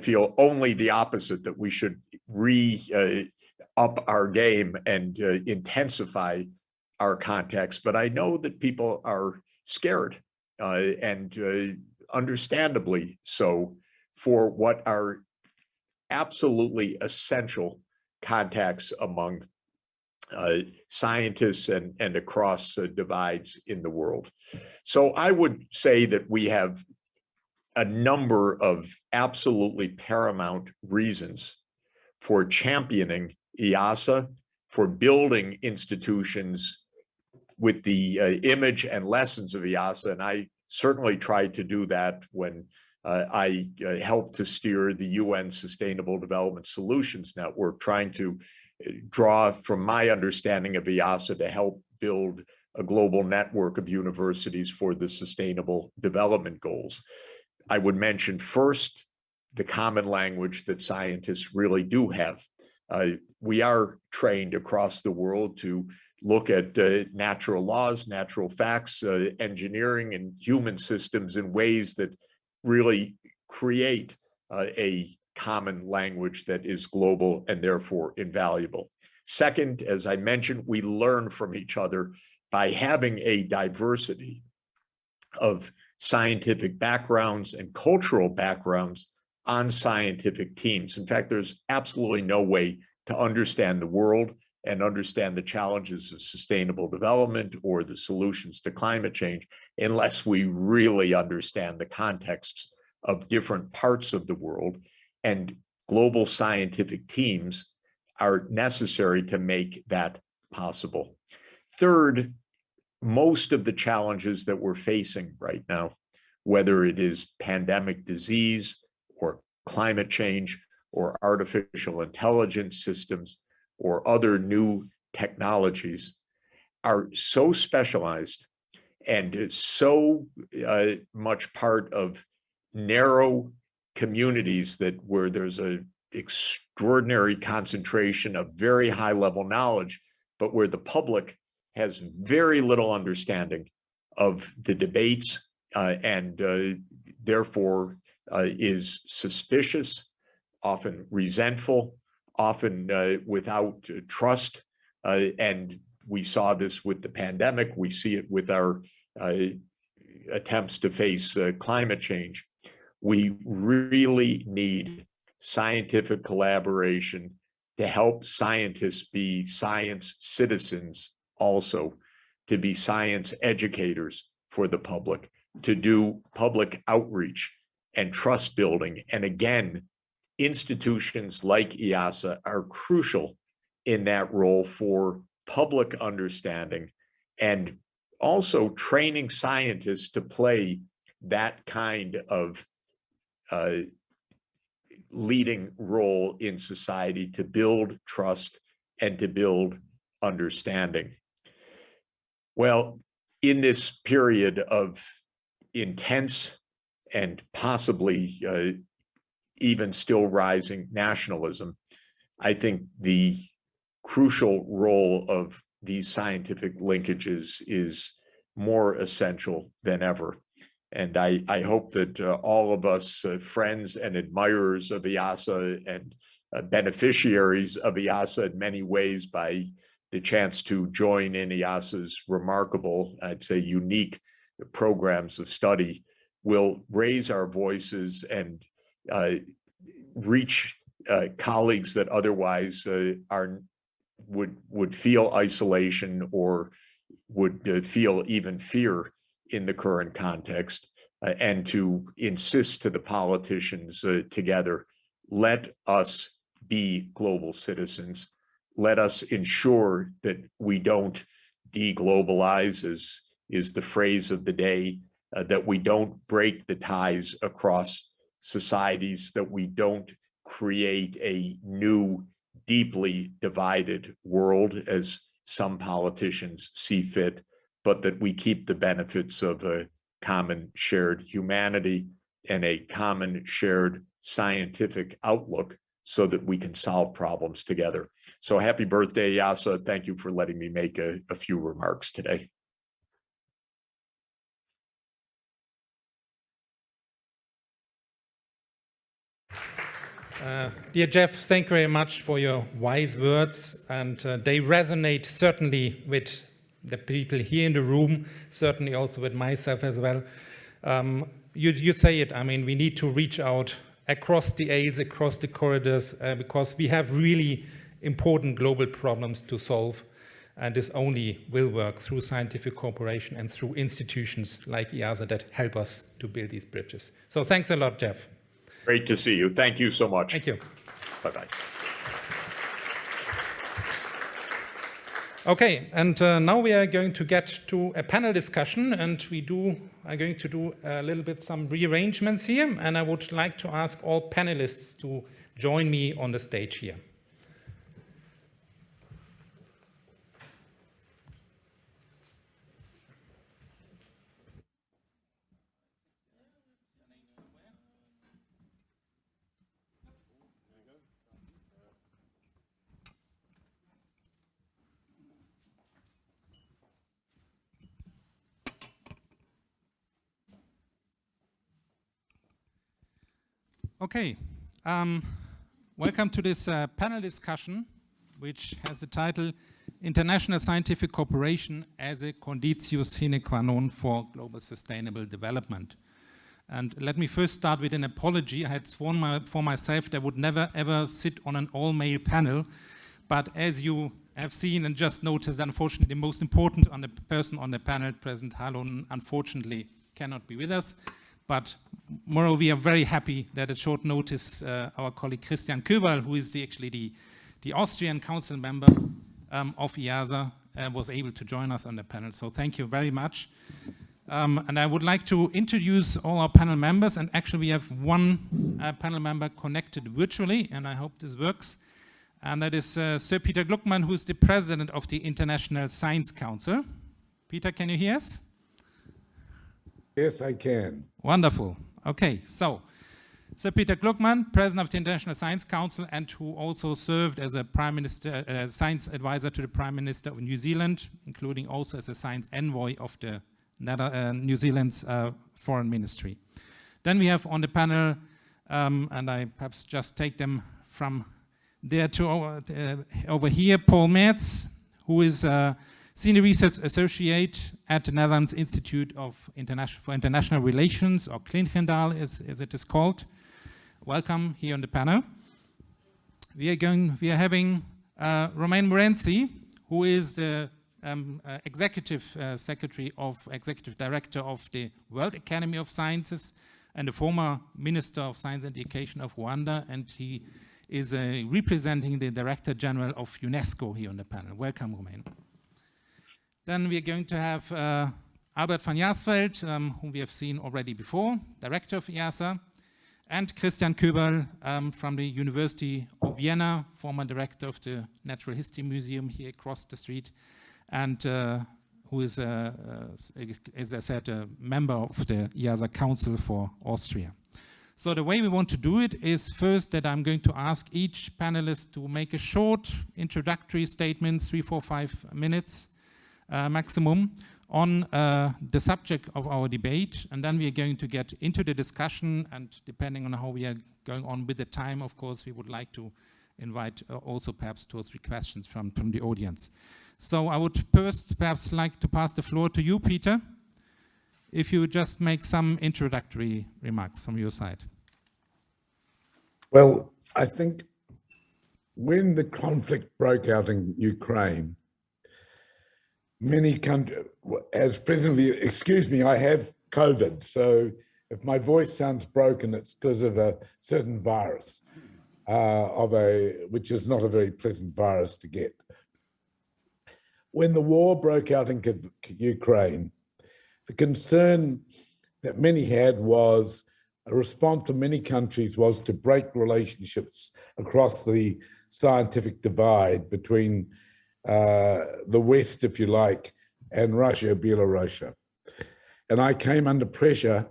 feel only the opposite, that we should up our game and intensify our contacts. But I know that people are scared and understandably so, for what are absolutely essential contacts among scientists and across divides in the world. So I would say that we have a number of absolutely paramount reasons for championing IIASA, for building institutions with the image and lessons of IIASA. And I certainly tried to do that when I helped to steer the UN Sustainable Development Solutions Network, trying to draw from my understanding of IIASA to help build a global network of universities for the Sustainable Development Goals. I would mention first the common language that scientists really do have. We are trained across the world to look at natural laws, natural facts, engineering, and human systems in ways that really create a common language that is global and therefore invaluable. Second, as I mentioned, we learn from each other by having a diversity of scientific backgrounds and cultural backgrounds on scientific teams. In fact, there's absolutely no way to understand the world and understand the challenges of sustainable development or the solutions to climate change unless we really understand the contexts of different parts of the world. And global scientific teams are necessary to make that possible. Third, most of the challenges that we're facing right now, whether it is pandemic disease or climate change or artificial intelligence systems or other new technologies, are so specialized and so much part of narrow communities that where there's an extraordinary concentration of very high level knowledge, but where the public has very little understanding of the debates and therefore is suspicious, often resentful, often without trust. And we saw this with the pandemic. We see it with our attempts to face climate change. We really need scientific collaboration to help scientists be science citizens also, to be science educators for the public, to do public outreach and trust building. And again, institutions like IIASA are crucial in that role for public understanding and also training scientists to play that kind of leading role in society to build trust and to build understanding. Well, in this period of intense and possibly even still rising nationalism, I think the crucial role of these scientific linkages is more essential than ever. And I hope that all of us friends and admirers of IIASA and beneficiaries of IIASA in many ways by the chance to join in IIASA's remarkable, I'd say unique programs of study will raise our voices and reach colleagues that otherwise would feel isolation or would feel even fear in the current context, and to insist to the politicians together, let us be global citizens. Let us ensure that we don't deglobalize, as is the phrase of the day, that we don't break the ties across societies, that we don't create a new, deeply divided world as some politicians see fit, but that we keep the benefits of a common shared humanity and a common shared scientific outlook so that we can solve problems together. So happy birthday, IIASA. Thank you for letting me make a few remarks today. Dear Jeff, thank you very much for your wise words, and they resonate certainly with the people here in the room, certainly also with myself as well. You say it, I mean, we need to reach out across the aisles, across the corridors, because we have really important global problems to solve, and this only will work through scientific cooperation and through institutions like IIASA that help us to build these bridges. So thanks a lot, Jeff. Great to see you. Thank you so much. Thank you. Bye-bye. Okay, and now we are going to get to a panel discussion, and are going to do a little bit some rearrangements here, and I would like to ask all panelists to join me on the stage here. Okay, welcome to this panel discussion, which has the title International Scientific Cooperation as a Conditio sine qua non for Global Sustainable Development. And let me first start with an apology. I had sworn for myself that I would never ever sit on an all-male panel, but as you have seen and just noticed, unfortunately, the most important person on the panel, President Halonen, unfortunately cannot be with us. But moreover, we are very happy that at short notice, our colleague Christian Koeberl, who is actually the Austrian council member of IIASA, was able to join us on the panel. So thank you very much. And I would like to introduce all our panel members. And actually, we have one panel member connected virtually, and I hope this works. And that is Sir Peter Gluckman, who is the president of the International Science Council. Peter, can you hear us? Yes, I can. Wonderful. Okay, so Sir Peter Gluckman, President of the International Science Council, and who also served as a Prime Minister, science advisor to the Prime Minister of New Zealand, including also as a science envoy of the New Zealand's Foreign Ministry. Then we have on the panel, and I perhaps just take them from there to over here, Paul Meerts, who is Senior Research Associate at the Netherlands Institute for International Relations, or Clingendael as it is called. Welcome here on the panel. We are having Romain Murenzi, who is the Executive Director of the World Academy of Sciences and the former Minister of Science and Education of Rwanda, and he is representing the Director General of UNESCO here on the panel. Welcome, Romain. Then we are going to have Albert van Jaarsveld, whom we have seen already before, Director of IIASA, and Christian Koeberl from the University of Vienna, former Director of the Natural History Museum here across the street, and who is, as I said, a member of the IIASA Council for Austria. So the way we want to do it is first that I'm going to ask each panelist to make a short introductory statement, 3, 4, 5 minutes, maximum, on the subject of our debate, and then we are going to get into the discussion, and depending on how we are going on with the time, of course, we would like to invite also perhaps 2 or 3 questions from the audience. So I would first perhaps like to pass the floor to you, Peter, if you would just make some introductory remarks from your side. Well, I think when the conflict broke out in Ukraine, many countries, as presently, excuse me, I have COVID, so If my voice sounds broken, it's because of a certain virus, which is not a very pleasant virus to get. When the war broke out in Ukraine, the concern that many had was a response from many countries was to break relationships across the scientific divide between the West, if you like, and Russia, Belarus. And I came under pressure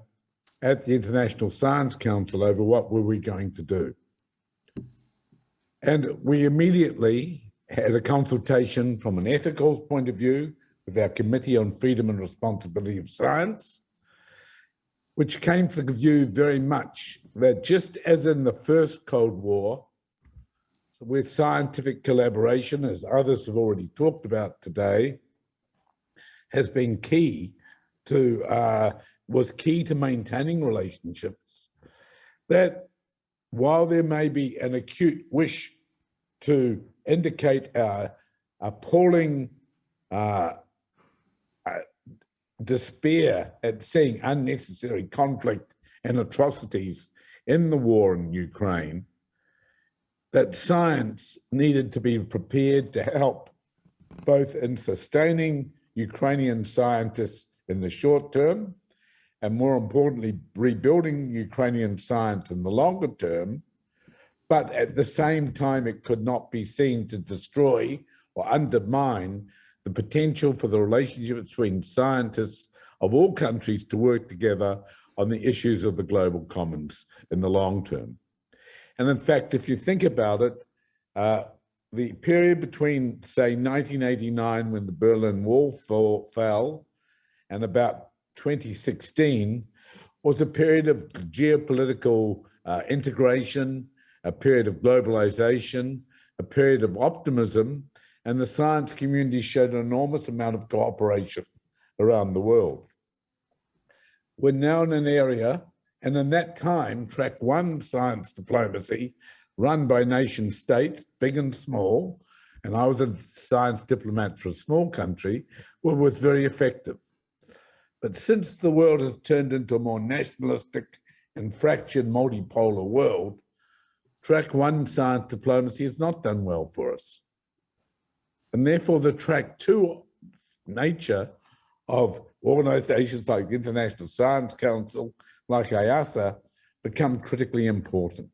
at the International Science Council over what were we going to do. And we immediately had a consultation from an ethical point of view with our Committee on Freedom and Responsibility of Science, which came to the view very much that just as in the first Cold War, with scientific collaboration, as others have already talked about today, has been key to, was key to maintaining relationships, that while there may be an acute wish to indicate our appalling despair at seeing unnecessary conflict and atrocities in the war in Ukraine, that science needed to be prepared to help both in sustaining Ukrainian scientists in the short term, and more importantly, rebuilding Ukrainian science in the longer term. But at the same time, it could not be seen to destroy or undermine the potential for the relationship between scientists of all countries to work together on the issues of the global commons in the long term. And in fact, if you think about it, the period between, say, 1989, when the Berlin Wall fell, and about 2016 was a period of geopolitical integration, a period of globalization, a period of optimism, and the science community showed an enormous amount of cooperation around the world. We're now in an area, and in that time, track one science diplomacy run by nation states, big and small, and I was a science diplomat for a small country, was very effective. But since the world has turned into a more nationalistic and fractured multipolar world, track one science diplomacy has not done well for us. And therefore the track two nature of organizations like the International Science Council, like IIASA, become critically important.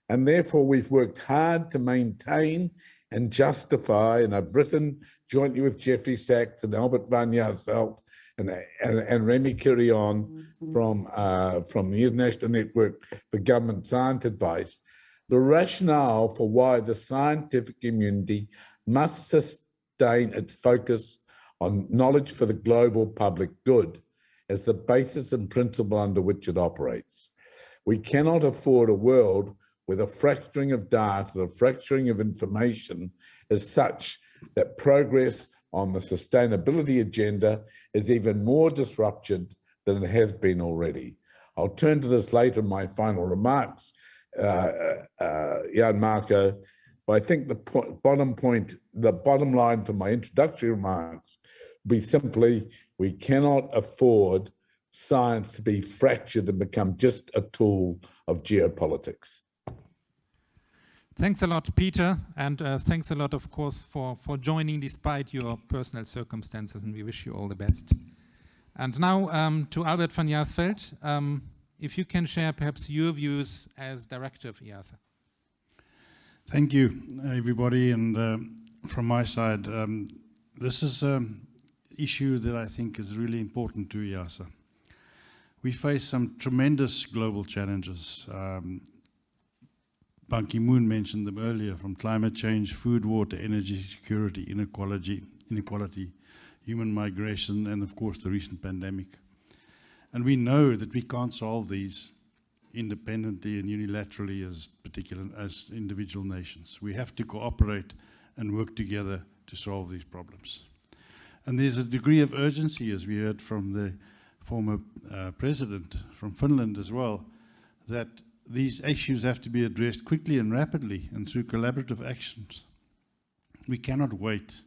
And therefore we've worked hard to maintain and justify, and I've written jointly with Jeffrey Sachs and Albert van Jaarsveld and Remy Quirion from the International Network for Government Science Advice, the rationale for why the scientific community must sustain its focus on knowledge for the global public good as the basis and principle under which it operates. We cannot afford a world where the fracturing of data, the fracturing of information is such that progress on the sustainability agenda is even more disrupted than it has been already. I'll turn to this later in my final remarks, Jan Marco, but I think the bottom line for my introductory remarks will be simply, we cannot afford science to be fractured and become just a tool of geopolitics. Thanks a lot, Peter, and thanks a lot, of course, for joining despite your personal circumstances, and we wish you all the best. And now to Albert van Jaarsveld, if you can share perhaps your views as Director of IIASA. Thank you, everybody, and from my side, this is an issue that I think is really important to IIASA. We face some tremendous global challenges. Ban Ki-moon mentioned them earlier, from climate change, food, water, energy security, inequality, human migration, and of course the recent pandemic. And we know that we can't solve these independently and unilaterally as individual nations. We have to cooperate and work together to solve these problems. And there's a degree of urgency, as we heard from the former president from Finland as well, that these issues have to be addressed quickly and rapidly and through collaborative actions. We cannot wait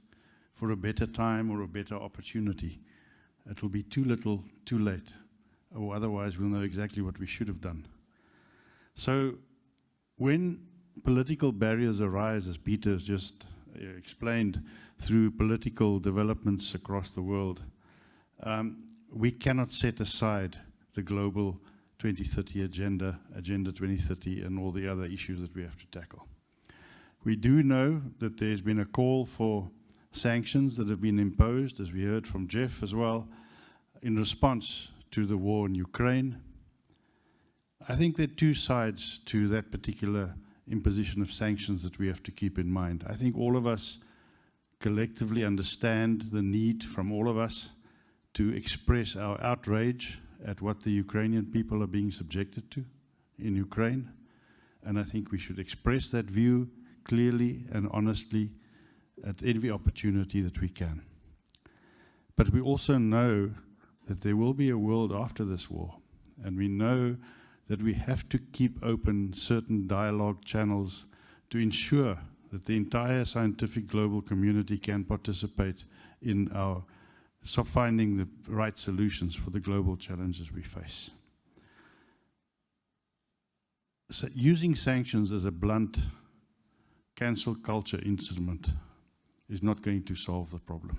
for a better time or a better opportunity. It will be too little, too late. or otherwise we'll know exactly what we should have done. So when political barriers arise, as Peter has just explained, through political developments across the world, we cannot set aside the global 2030 agenda, Agenda 2030, and all the other issues that we have to tackle. We do know that there's been a call for sanctions that have been imposed, as we heard from Jeff as well, in response to the war in Ukraine. I think there are two sides to that particular imposition of sanctions that we have to keep in mind. I think all of us collectively understand the need from all of us to express our outrage at what the Ukrainian people are being subjected to in Ukraine. And I think we should express that view clearly and honestly at every opportunity that we can. But we also know that there will be a world after this war. And we know that we have to keep open certain dialogue channels to ensure that the entire scientific global community can participate in our finding the right solutions for the global challenges we face. So using sanctions as a blunt cancel culture instrument is not going to solve the problem.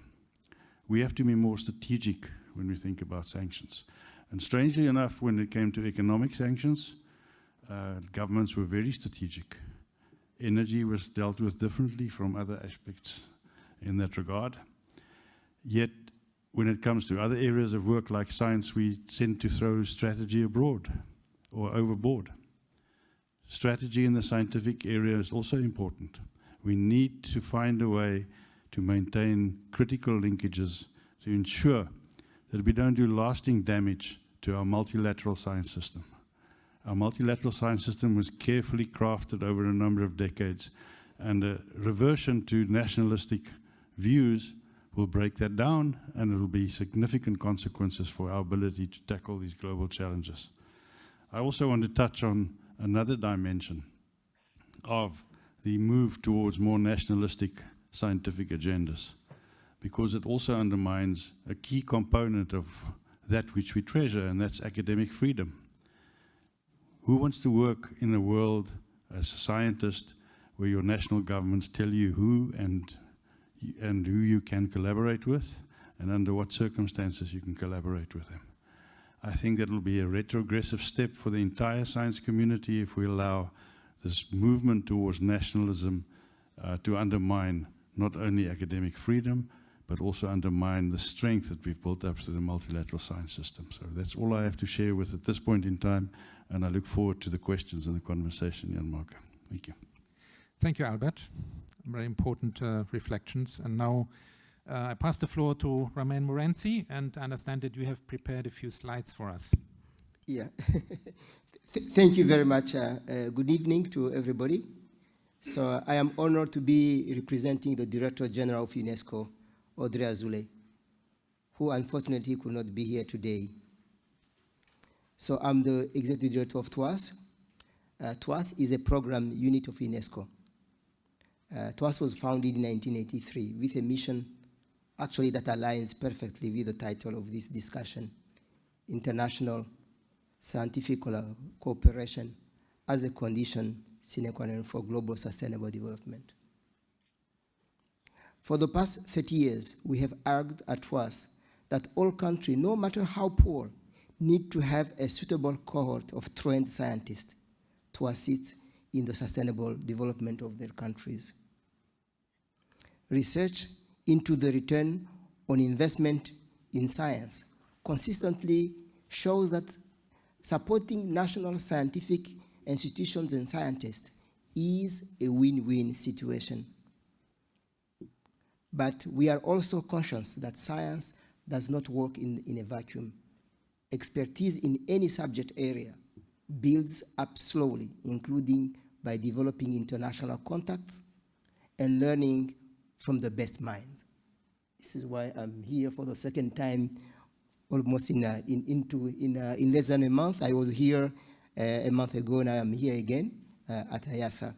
We have to be more strategic when we think about sanctions. And strangely enough, when it came to economic sanctions, governments were very strategic. Energy was dealt with differently from other aspects in that regard. Yet, when it comes to other areas of work like science, we tend to throw strategy abroad or overboard. Strategy in the scientific area is also important. We need to find a way to maintain critical linkages to ensure that we don't do lasting damage to our multilateral science system. Our multilateral science system was carefully crafted over a number of decades, and a reversion to nationalistic views will break that down, and it will be significant consequences for our ability to tackle these global challenges. I also want to touch on another dimension of the move towards more nationalistic scientific agendas, because it also undermines a key component of that which we treasure, and that's academic freedom. Who wants to work in a world as a scientist where your national governments tell you who and who you can collaborate with, and under what circumstances you can collaborate with them? I think that will be a retrogressive step for the entire science community if we allow this movement towards nationalism to undermine not only academic freedom, but also undermine the strength that we've built up through the multilateral science system. So that's all I have to share with at this point in time, and I look forward to the questions and the conversation, Jan Marco. Thank you. Thank you, Albert. Very important reflections. And now I pass the floor to Romain Murenzi, and I understand that you have prepared a few slides for us. Yeah. Thank you very much. Good evening to everybody. So I am honored to be representing the Director General of UNESCO, Audrey Azoulay, who unfortunately could not be here today. So I'm the Executive Director of TWAS. TWAS is a program unit of UNESCO. TWAS was founded in 1983 with a mission actually that aligns perfectly with the title of this discussion, International Scientific Cooperation as a Condition sine qua non for Global Sustainable Development. For the past 30 years, we have argued at TWAS that all countries, no matter how poor, need to have a suitable cohort of trained scientists to assist in the sustainable development of their countries. Research into the return on investment in science consistently shows that supporting national scientific institutions and scientists is a win-win situation. But we are also conscious that science does not work in a vacuum. Expertise in any subject area builds up slowly, including by developing international contacts and learning from the best minds. This is why I'm here for the second time, almost in less than a month. I was here a month ago, and I am here again at IIASA.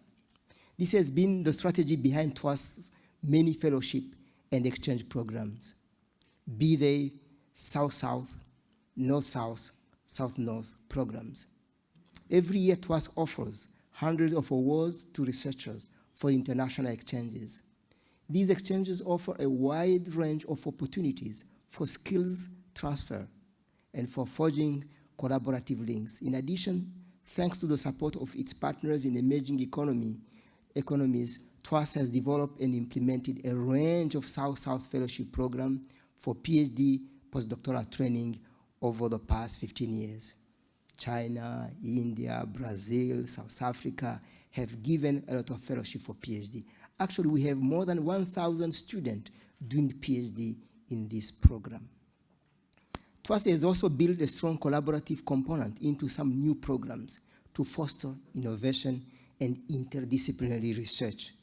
This has been the strategy behind TWAS' many fellowship and exchange programs, be they South-South, North-South, South-North programs. Every year, TWAS offers hundreds of awards to researchers for international exchanges. These exchanges offer a wide range of opportunities for skills transfer and for forging collaborative links. In addition, thanks to the support of its partners in emerging economies, TWAS has developed and implemented a range of South-South fellowship programs for PhD postdoctoral training over the past 15 years. China, India, Brazil, South Africa have given a lot of fellowship for PhD. Actually, we have more than 1,000 students doing PhD in this program. TWAS has also built a strong collaborative component into some new programs to foster innovation and interdisciplinary research.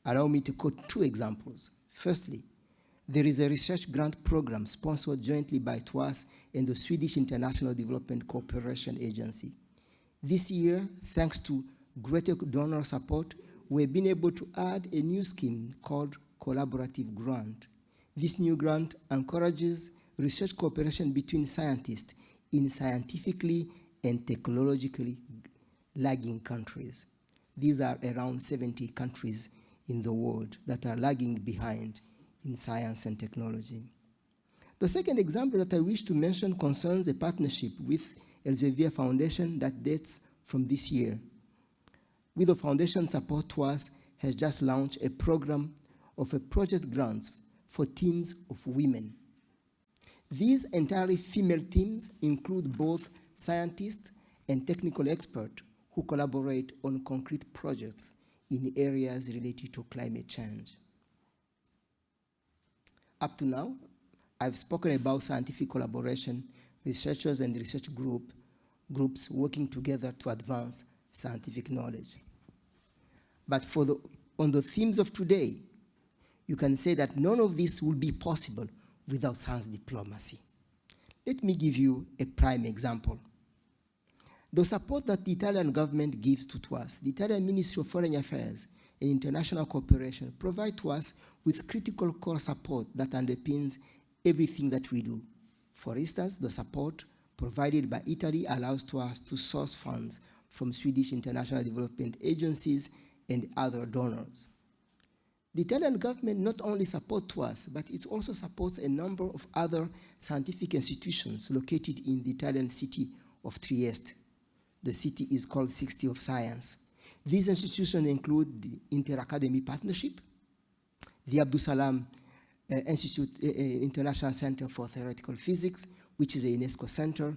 Allow me to quote two examples. Firstly, there is a research grant program sponsored jointly by TWAS and the Swedish International Development Cooperation Agency. This year, thanks to greater donor support, we've been able to add a new scheme called Collaborative Grant. This new grant encourages research cooperation between scientists in scientifically and technologically lagging countries. These are around 70 countries in the world that are lagging behind in science and technology. The second example that I wish to mention concerns a partnership with Elsevier Foundation that dates from this year. With the foundation support, TWAS has just launched a program of a project grants for teams of women. These entirely female teams include both scientists and technical experts who collaborate on concrete projects in areas related to climate change. Up to now, I've spoken about scientific collaboration, researchers and research groups working together to advance scientific knowledge. But on the themes of today, you can say that none of this will be possible without science diplomacy. Let me give you a prime example. The support that the Italian government gives to TWAS, the Italian Ministry of Foreign Affairs and International Cooperation provide TWAS with critical core support that underpins everything that we do. For instance, the support provided by Italy allows TWAS to source funds from Swedish international development agencies and other donors. The Italian government not only supports TWAS, but it also supports a number of other scientific institutions located in the Italian city of Trieste. The city is called City of Science. These institutions include the Inter-Academy Partnership, the Abdus Salam International Center for Theoretical Physics, which is a UNESCO center,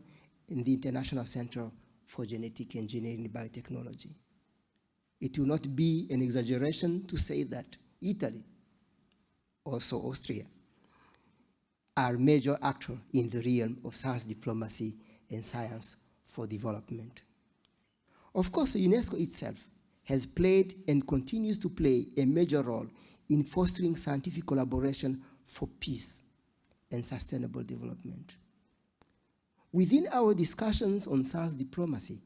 and the International Center for Genetic Engineering and Biotechnology. It will not be an exaggeration to say that Italy, also Austria, are major actors in the realm of science diplomacy and science for development. Of course, UNESCO itself has played and continues to play a major role in fostering scientific collaboration for peace and sustainable development. Within our discussions on science diplomacy,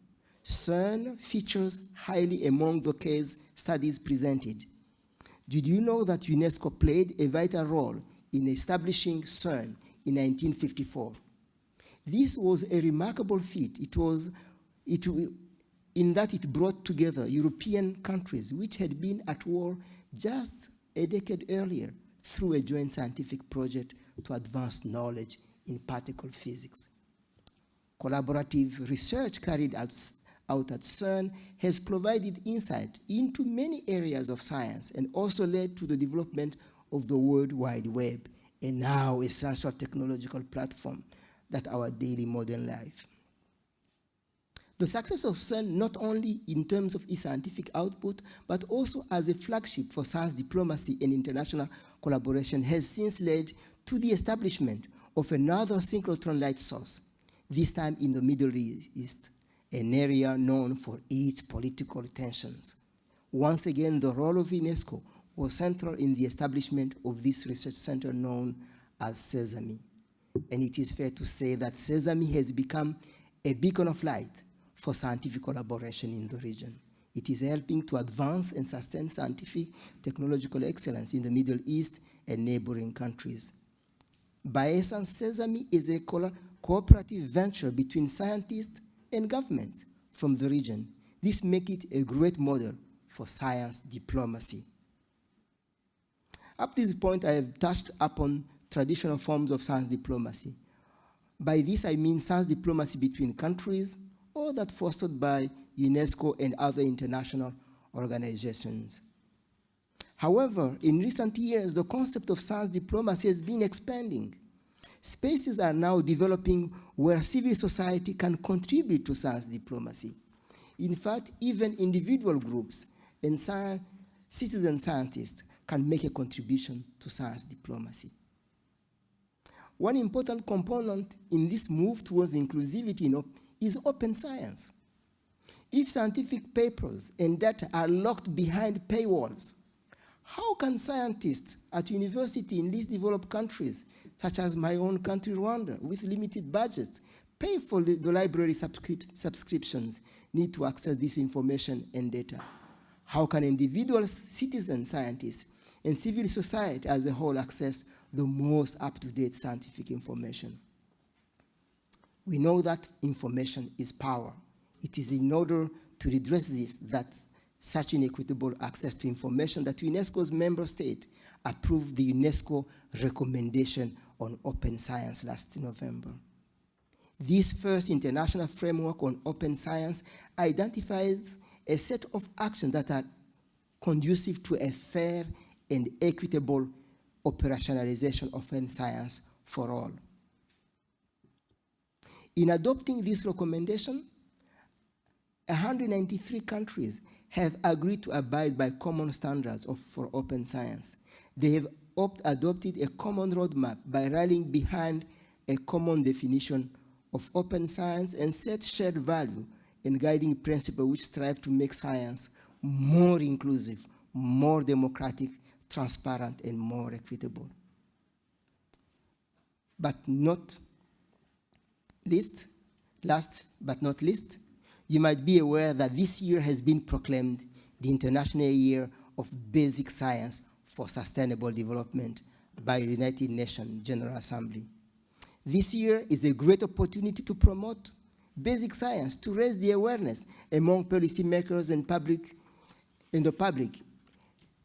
CERN features highly among the case studies presented. Did you know that UNESCO played a vital role in establishing CERN in 1954? This was a remarkable feat. In that it brought together European countries which had been at war just a decade earlier through a joint scientific project to advance knowledge in particle physics. Collaborative research carried out at CERN has provided insight into many areas of science and also led to the development of the World Wide Web, a now essential technological platform that our daily modern life. The success of CERN, not only in terms of its scientific output, but also as a flagship for science diplomacy and international collaboration, has since led to the establishment of another synchrotron light source, this time in the Middle East, an area known for its political tensions. Once again, the role of UNESCO was central in the establishment of this research center known as Sesame. And it is fair to say that Sesame has become a beacon of light for scientific collaboration in the region. It is helping to advance and sustain scientific technological excellence in the Middle East and neighboring countries. By essence, Sesame is a cooperative venture between scientists and governments from the region. This makes it a great model for science diplomacy. Up to this point, I have touched upon traditional forms of science diplomacy. By this, I mean science diplomacy between countries, or that fostered by UNESCO and other international organizations. However, in recent years, the concept of science diplomacy has been expanding. Spaces are now developing where civil society can contribute to science diplomacy. In fact, even individual groups and citizen scientists can make a contribution to science diplomacy. One important component in this move towards inclusivity is open science. If scientific papers and data are locked behind paywalls, how can scientists at university in least developed countries, such as my own country, Rwanda, with limited budgets, pay for the library subscriptions need to access this information and data? How can individual citizen scientists and civil society as a whole access the most up-to-date scientific information? We know that information is power. It is in order to redress this that such inequitable access to information that UNESCO's member state approved the UNESCO recommendation on open science last November. This first international framework on open science identifies a set of actions that are conducive to a fair and equitable operationalization of open science for all. In adopting this recommendation, 193 countries have agreed to abide by common standards for open science. They have adopted a common roadmap by rallying behind a common definition of open science and set shared value and guiding principles which strive to make science more inclusive, more democratic, transparent, and more equitable. But not least, last but not least, you might be aware that this year has been proclaimed the International Year of Basic Science for Sustainable Development by the United Nations General Assembly. This year is a great opportunity to promote basic science, to raise the awareness among policymakers and the public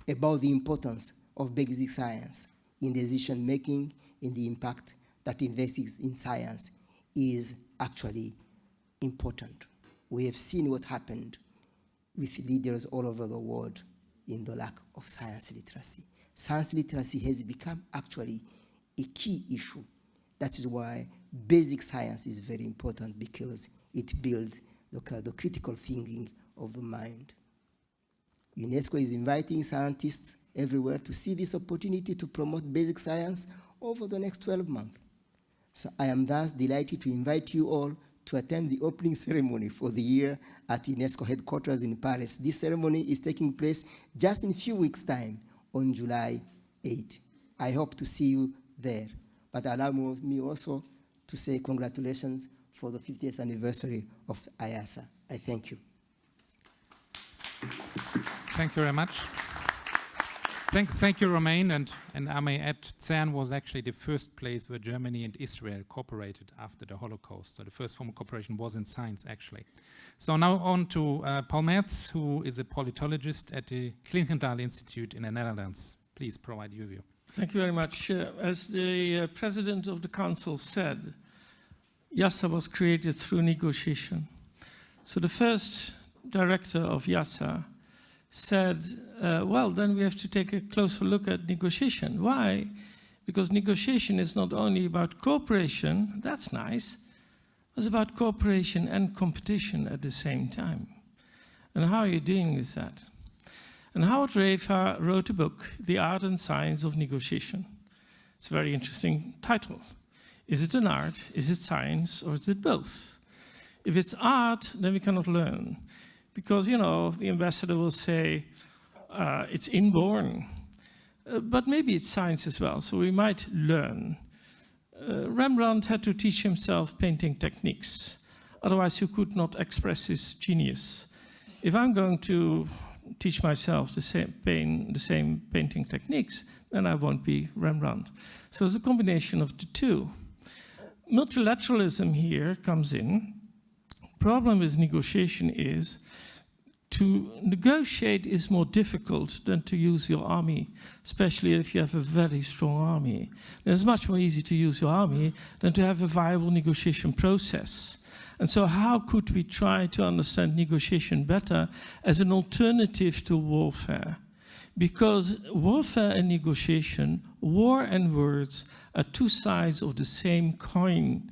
about the importance of basic science in decision-making and the impact that investing in science is actually important. We have seen what happened with leaders all over the world in the lack of science literacy. Science literacy has become actually a key issue. That is why basic science is very important, because it builds the critical thinking of the mind. UNESCO is inviting scientists everywhere to see this opportunity to promote basic science over the next 12 months. So I am thus delighted to invite you all to attend the opening ceremony for the year at UNESCO headquarters in Paris. This ceremony is taking place just in a few weeks' time on July 8. I hope to see you there. But allow me also to say congratulations for the 50th anniversary of IIASA. I thank you. Thank you very much. Thank you, Romain, and I may add, CERN was actually the first place where Germany and Israel cooperated after the Holocaust. So the first form of cooperation was in science, actually. So now on to Paul Meerts, who is a politologist at the Clingendael Institute in the Netherlands. Please provide your view. Thank you very much. As the President of the Council said, IIASA was created through negotiation. So the first director of IIASA said, well, then we have to take a closer look at negotiation. Why? Because negotiation is not only about cooperation, that's nice, it's about cooperation and competition at the same time. And how are you dealing with that? And Howard Rafer wrote a book, The Art and Science of Negotiation. It's a very interesting title. Is it an art, is it science, or is it both? If it's art, then we cannot learn. Because, you know, the ambassador will say, it's inborn. But maybe it's science as well, so we might learn. Rembrandt had to teach himself painting techniques. Otherwise, he could not express his genius. If I'm going to teach myself the same painting techniques, then I won't be Rembrandt. So it's a combination of the two. multilateralism here comes in. Problem with negotiation is to negotiate is more difficult than to use your army, especially if you have a very strong army. It's much more easy to use your army than to have a viable negotiation process. And so how could we try to understand negotiation better as an alternative to warfare? Because warfare and negotiation, war and words, are two sides of the same coin.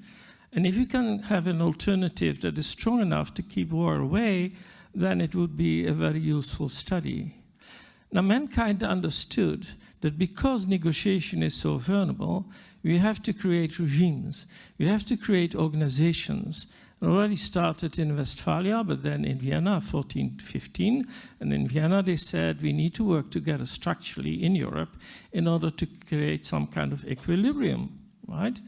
And if you can have an alternative that is strong enough to keep war away, then it would be a very useful study. Now, mankind understood that because negotiation is so vulnerable, we have to create regimes. We have to create organizations. It already started in Westphalia, but then in Vienna, 1415. And in Vienna, they said we need to work together structurally in Europe in order to create some kind of equilibrium, right?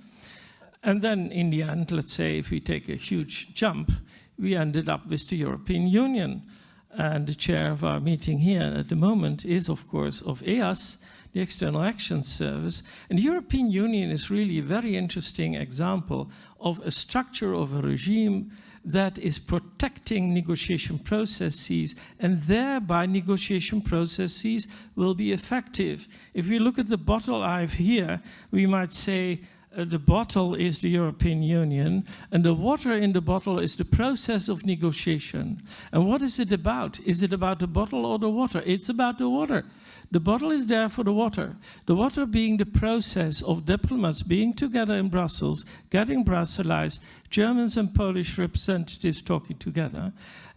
And then in the end, let's say if we take a huge jump, we ended up with the European Union. And the chair of our meeting here at the moment is, of course, of EEAS, the External Action Service. And the European Union is really a very interesting example of a structure of a regime that is protecting negotiation processes, and thereby negotiation processes will be effective. If we look at the bottle I have here, we might say the bottle is the European Union, and the water in the bottle is the process of negotiation. And what is it about? Is it about the bottle or the water? It's about the water. The bottle is there for the water. The water being the process of diplomats being together in Brussels, getting Brusselsized, Germans and Polish representatives talking together.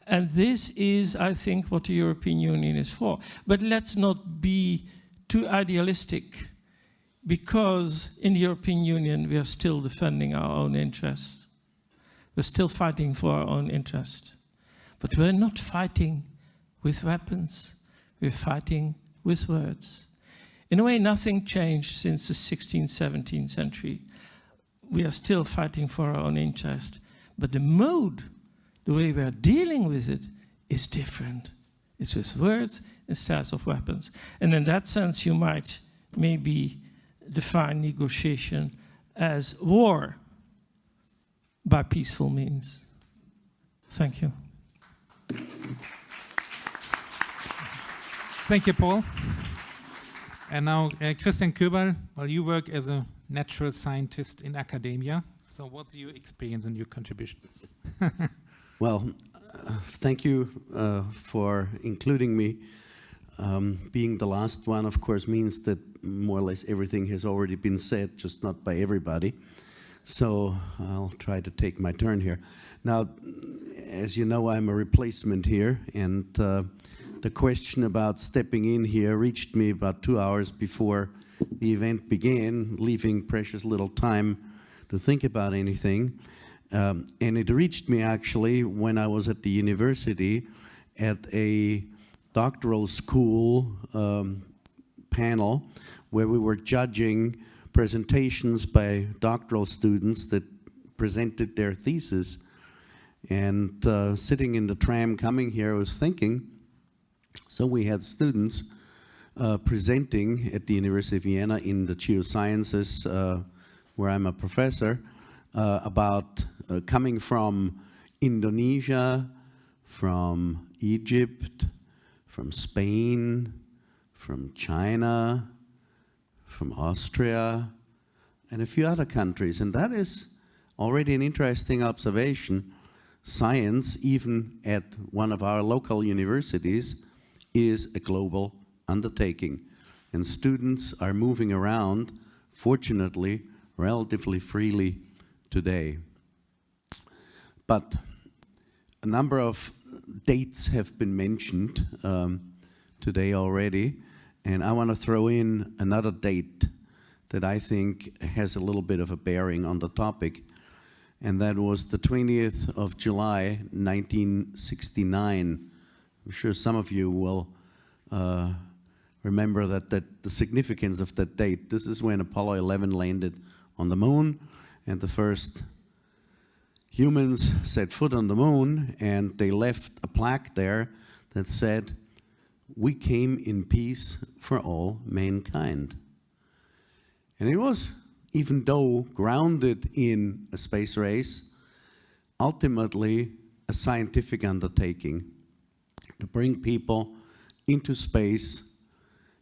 And this is, I think, what the European Union is for. But let's not be too idealistic, because in the European Union, we are still defending our own interests. We're still fighting for our own interest. But we're not fighting with weapons. We're fighting with words. In a way, nothing changed since the 16th, 17th century. We are still fighting for our own interest. But the mode, the way we are dealing with it, is different. It's with words instead of weapons. And in that sense, you might maybe define negotiation as war by peaceful means. Thank you. Thank you, Paul. And now, Christian Koeberl, well, you work as a natural scientist in academia. So what's your experience and your contribution? Well, thank you for including me. Being the last one, of course, means that more or less everything has already been said, just not by everybody. So I'll try to take my turn here. Now, as you know, I'm a replacement here, and the question about stepping in here reached me about 2 hours before the event began, leaving precious little time to think about anything. And it reached me actually when I was at the university at a doctoral school panel where we were judging presentations by doctoral students that presented their thesis. And sitting in the tram coming here, I was thinking, so we had students presenting at the University of Vienna in the geosciences, where I'm a professor, about coming from Indonesia, from Egypt, from Spain, from China, from Austria, and a few other countries. And that is already an interesting observation. Science, even at one of our local universities, is a global undertaking. And students are moving around, fortunately, relatively freely today. But a number of dates have been mentioned today already, and I want to throw in another date that I think has a little bit of a bearing on the topic, and that was the 20th of July, 1969. I'm sure some of you will remember that the significance of that date. This is when Apollo 11 landed on the moon, and the first humans set foot on the moon, and they left a plaque there that said, "We came in peace for all mankind." And it was even though grounded in a space race, ultimately a scientific undertaking to bring people into space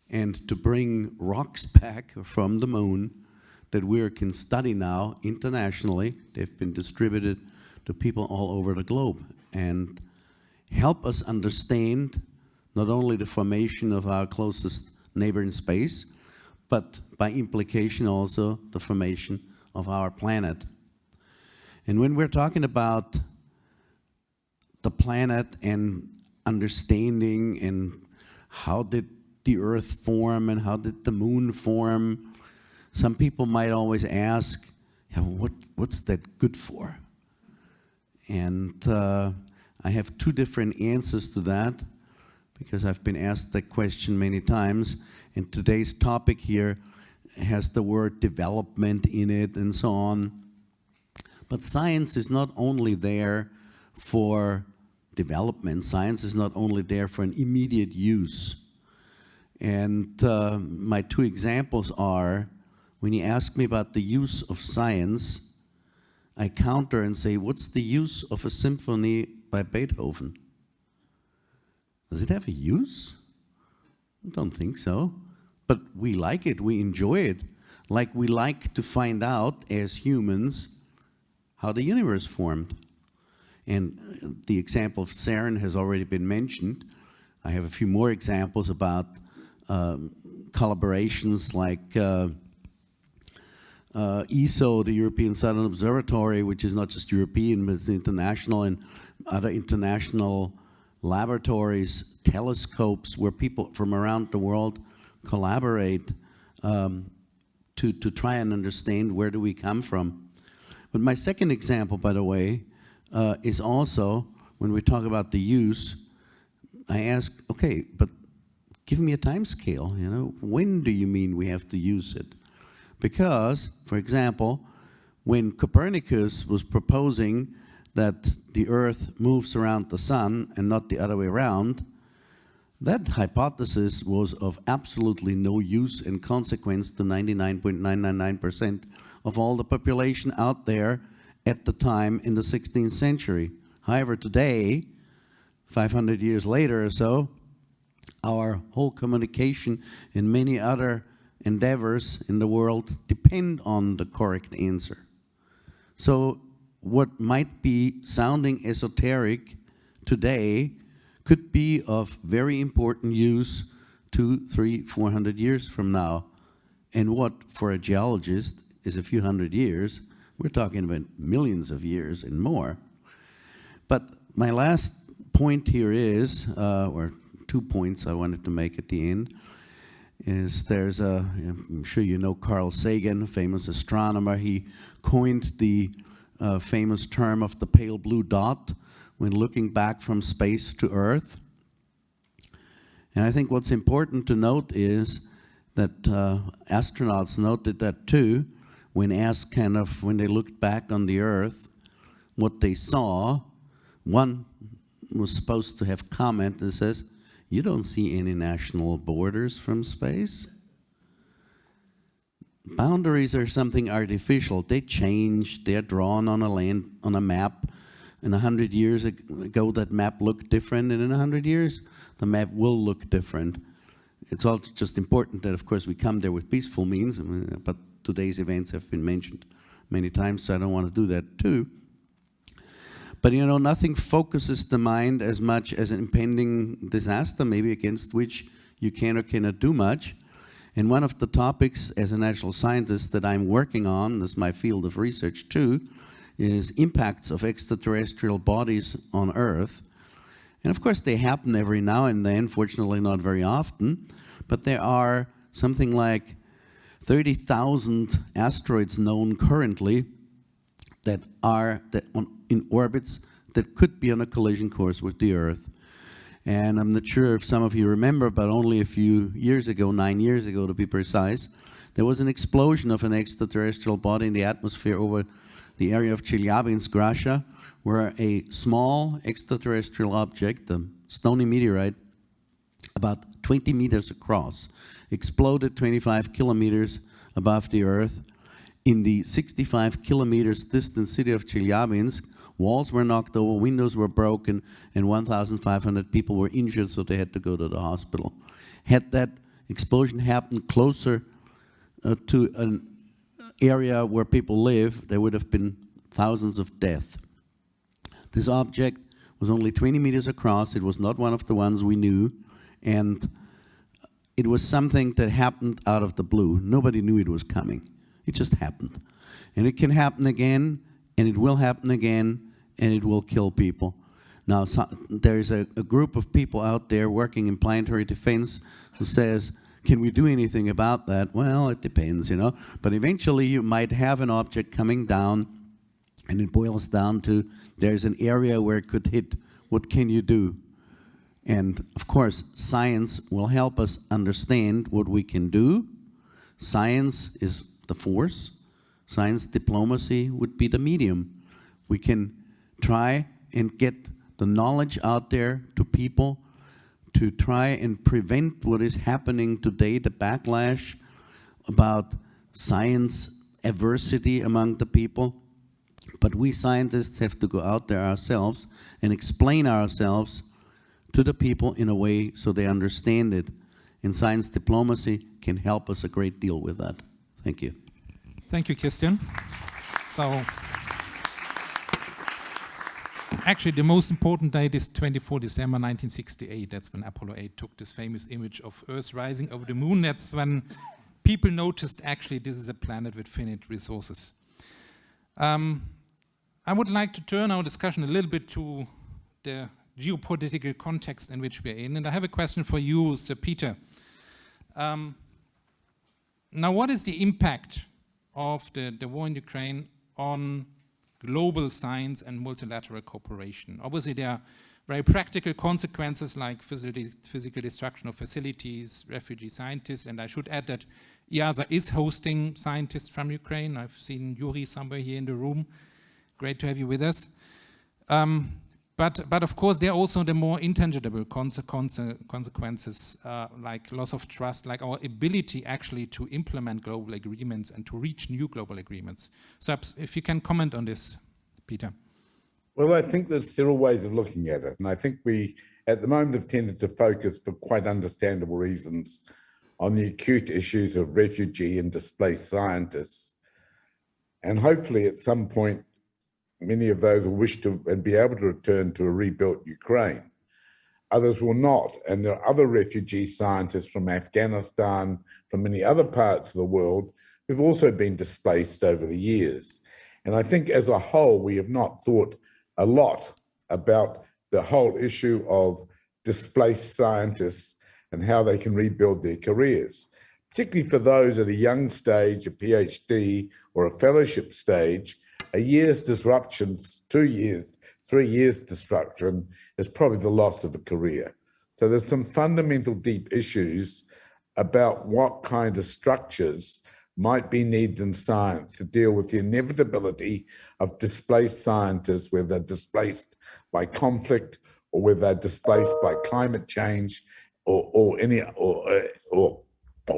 and to bring rocks back from the moon that we can study now internationally. They've been distributed to people all over the globe and help us understand not only the formation of our closest neighbor in space, but by implication also the formation of our planet. And when we're talking about the planet and understanding and how did the Earth form and how did the moon form, some people might always ask, yeah, what's that good for? And I have two different answers to that, because I've been asked that question many times, and today's topic here has the word development in it and so on. But science is not only there for development, science is not only there for an immediate use. And my two examples are, when you ask me about the use of science, I counter and say, what's the use of a symphony by Beethoven? Does it have a use? I don't think so. But we like it, we enjoy it. Like we like to find out as humans how the universe formed. And the example of CERN has already been mentioned. I have a few more examples about collaborations like ESO, the European Southern Observatory, which is not just European, but it's international, and other international laboratories, telescopes, where people from around the world collaborate to try and understand where do we come from. But my second example, by the way, is also, when we talk about the use, I ask, okay, but give me a time scale, you know, when do you mean we have to use it? Because, for example, when Copernicus was proposing that the Earth moves around the sun and not the other way around, that hypothesis was of absolutely no use and consequence to 99.999% of all the population out there at the time in the 16th century. However, today, 500 years later or so, our whole communication and many other endeavors in the world depend on the correct answer. So what might be sounding esoteric today could be of very important use 200, 300, 400 years from now. And what for a geologist is a few hundred years, we're talking about millions of years and more. But my last point here is, or 2 points I wanted to make at the end, is there's a, I'm sure you know Carl Sagan, famous astronomer. He coined the famous term of the pale blue dot when looking back from space to Earth. And I think what's important to note is that astronauts noted that too, when asked kind of, when they looked back on the Earth, what they saw. One was supposed to have commented and says, you don't see any national borders from space. Boundaries are something artificial. They change, they're drawn on a map. And 100 years ago, that map looked different, and in 100 years, the map will look different. It's all just important that, of course, we come there with peaceful means, but today's events have been mentioned many times, so I don't want to do that too. But you know, nothing focuses the mind as much as an impending disaster, maybe against which you can or cannot do much. And one of the topics as a natural scientist that I'm working on, this is my field of research too, is impacts of extraterrestrial bodies on Earth. And of course they happen every now and then, fortunately not very often, but there are something like 30,000 asteroids known currently that are in orbits that could be on a collision course with the Earth. And I'm not sure if some of you remember, but only a few years ago, 9 years ago to be precise, there was an explosion of an extraterrestrial body in the atmosphere over the area of Chelyabinsk, Russia, where a small extraterrestrial object, a stony meteorite, about 20 meters across, exploded 25 kilometers above the Earth. In the 65 kilometers distant city of Chelyabinsk, walls were knocked over, windows were broken, and 1,500 people were injured, so they had to go to the hospital. Had that explosion happened closer to an area where people live, there would have been thousands of deaths. This object was only 20 meters across. It was not one of the ones we knew, and it was something that happened out of the blue. Nobody knew it was coming. It just happened. And it can happen again, and it will happen again, and it will kill people. Now, there's a group of people out there working in planetary defense who says, can we do anything about that? Well, it depends, you know. But eventually you might have an object coming down, and it boils down to there's an area where it could hit. What can you do? And of course, science will help us understand what we can do. Science is the force. Science diplomacy would be the medium. We can try and get the knowledge out there to people to try and prevent what is happening today, the backlash about science adversity among the people. But we scientists have to go out there ourselves and explain ourselves to the people in a way so they understand it. And science diplomacy can help us a great deal with that. Thank you. Thank you, Christian. So, actually, the most important date is 24 December 1968. That's when Apollo 8 took this famous image of Earth rising over the moon. That's when people noticed, actually, this is a planet with finite resources. I would like to turn our discussion a little bit to the geopolitical context in which we're in. And I have a question for you, Sir Peter. Now, what is the impact of the war in Ukraine on global science and multilateral cooperation? Obviously, there are very practical consequences like physical destruction of facilities, refugee scientists, and I should add that IIASA is hosting scientists from Ukraine. I've seen Yuri somewhere here in the room. Great to have you with us. But of course, there are also the more intangible consequences like loss of trust, like our ability actually to implement global agreements and to reach new global agreements. So if you can comment on this, Peter. Well, I think there's several ways of looking at it. And I think we, at the moment, have tended to focus, for quite understandable reasons, on the acute issues of refugee and displaced scientists. And hopefully, at some point, many of those will wish to and be able to return to a rebuilt Ukraine. Others will not. And there are other refugee scientists from Afghanistan, from many other parts of the world, who've also been displaced over the years. And I think as a whole, we have not thought a lot about the whole issue of displaced scientists and how they can rebuild their careers, particularly for those at a young stage, a PhD or a fellowship stage. A year's disruption, 2 years, 3 years disruption is probably the loss of a career. So there's some fundamental deep issues about what kind of structures might be needed in science to deal with the inevitability of displaced scientists, whether they're displaced by conflict or whether they're displaced by climate change or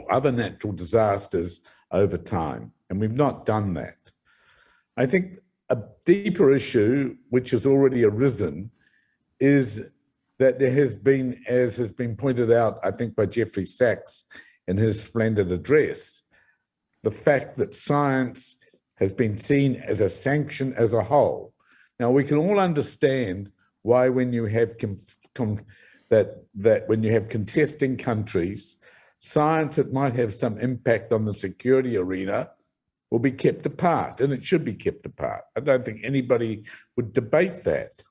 other natural disasters over time. And we've not done that. I think a deeper issue, which has already arisen, is that there has been, as has been pointed out, I think by Jeffrey Sachs in his splendid address, the fact that science has been seen as a sanction as a whole. Now, we can all understand why when you have when you have contesting countries, science that might have some impact on the security arena will be kept apart, and it should be kept apart. I don't think anybody would debate that.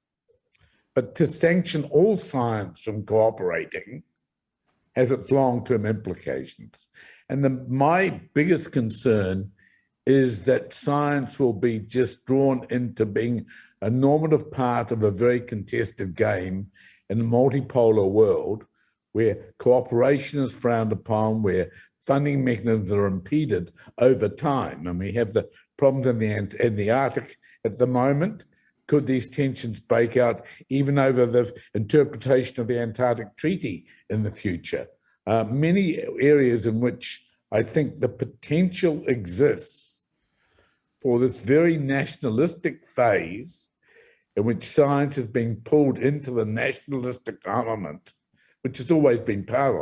But to sanction all science from cooperating has its long-term implications. And my biggest concern is that science will be just drawn into being a normative part of a very contested game in a multipolar world where cooperation is frowned upon, where funding mechanisms are impeded over time. And we have the problems in the Arctic at the moment. Could these tensions break out even over the interpretation of the Antarctic Treaty in the future? Many areas in which I think the potential exists for this very nationalistic phase in which science is being pulled into the nationalistic armament, which it's always been part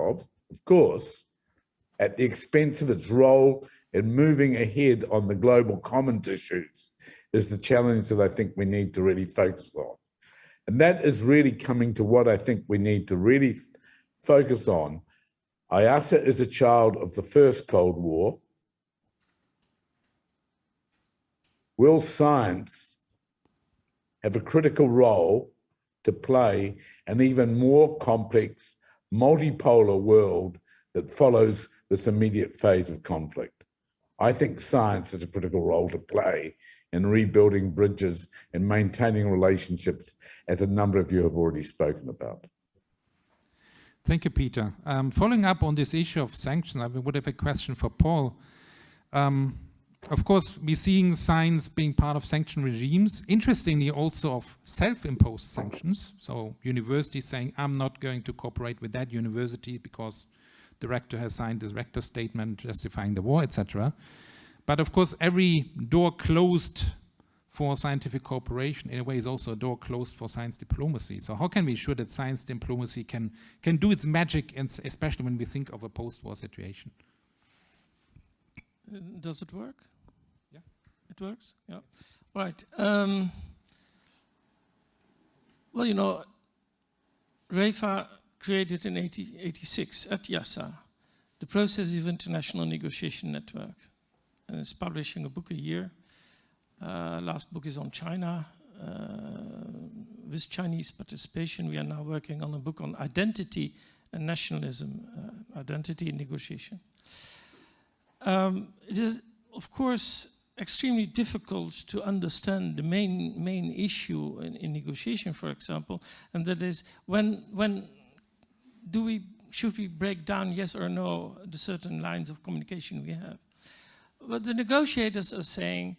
of course, at the expense of its role in moving ahead on the global commons issues, is the challenge that I think we need to really focus on. And that is really coming to what I think we need to really focus on. IIASA is a child of the first Cold War. Will science have a critical role to play an even more complex, multipolar world that follows this immediate phase of conflict? I think science has a critical role to play in rebuilding bridges and maintaining relationships, as a number of you have already spoken about. Thank you, Peter. Following up on this issue of sanctions, I would have a question for Paul. Of course, we're seeing science being part of sanction regimes, interestingly also of self-imposed sanctions. So universities saying, I'm not going to cooperate with that university because the rector has signed his rector statement justifying the war, etc. But of course, every door closed for scientific cooperation in a way is also a door closed for science diplomacy. So how can we ensure that science diplomacy can do its magic, and especially when we think of a post-war situation? Does it work? Yeah. It works? Yeah. Right. Well, you know, REFA created in 1986 at IIASA the Process of International Negotiation Network, and it's publishing a book a year. Last book is on China. With Chinese participation, we are now working on a book on identity and nationalism, identity and negotiation. It is, of course, extremely difficult to understand the main issue in negotiation, for example, and that is when should we break down, yes or no, the certain lines of communication we have. But the negotiators are saying,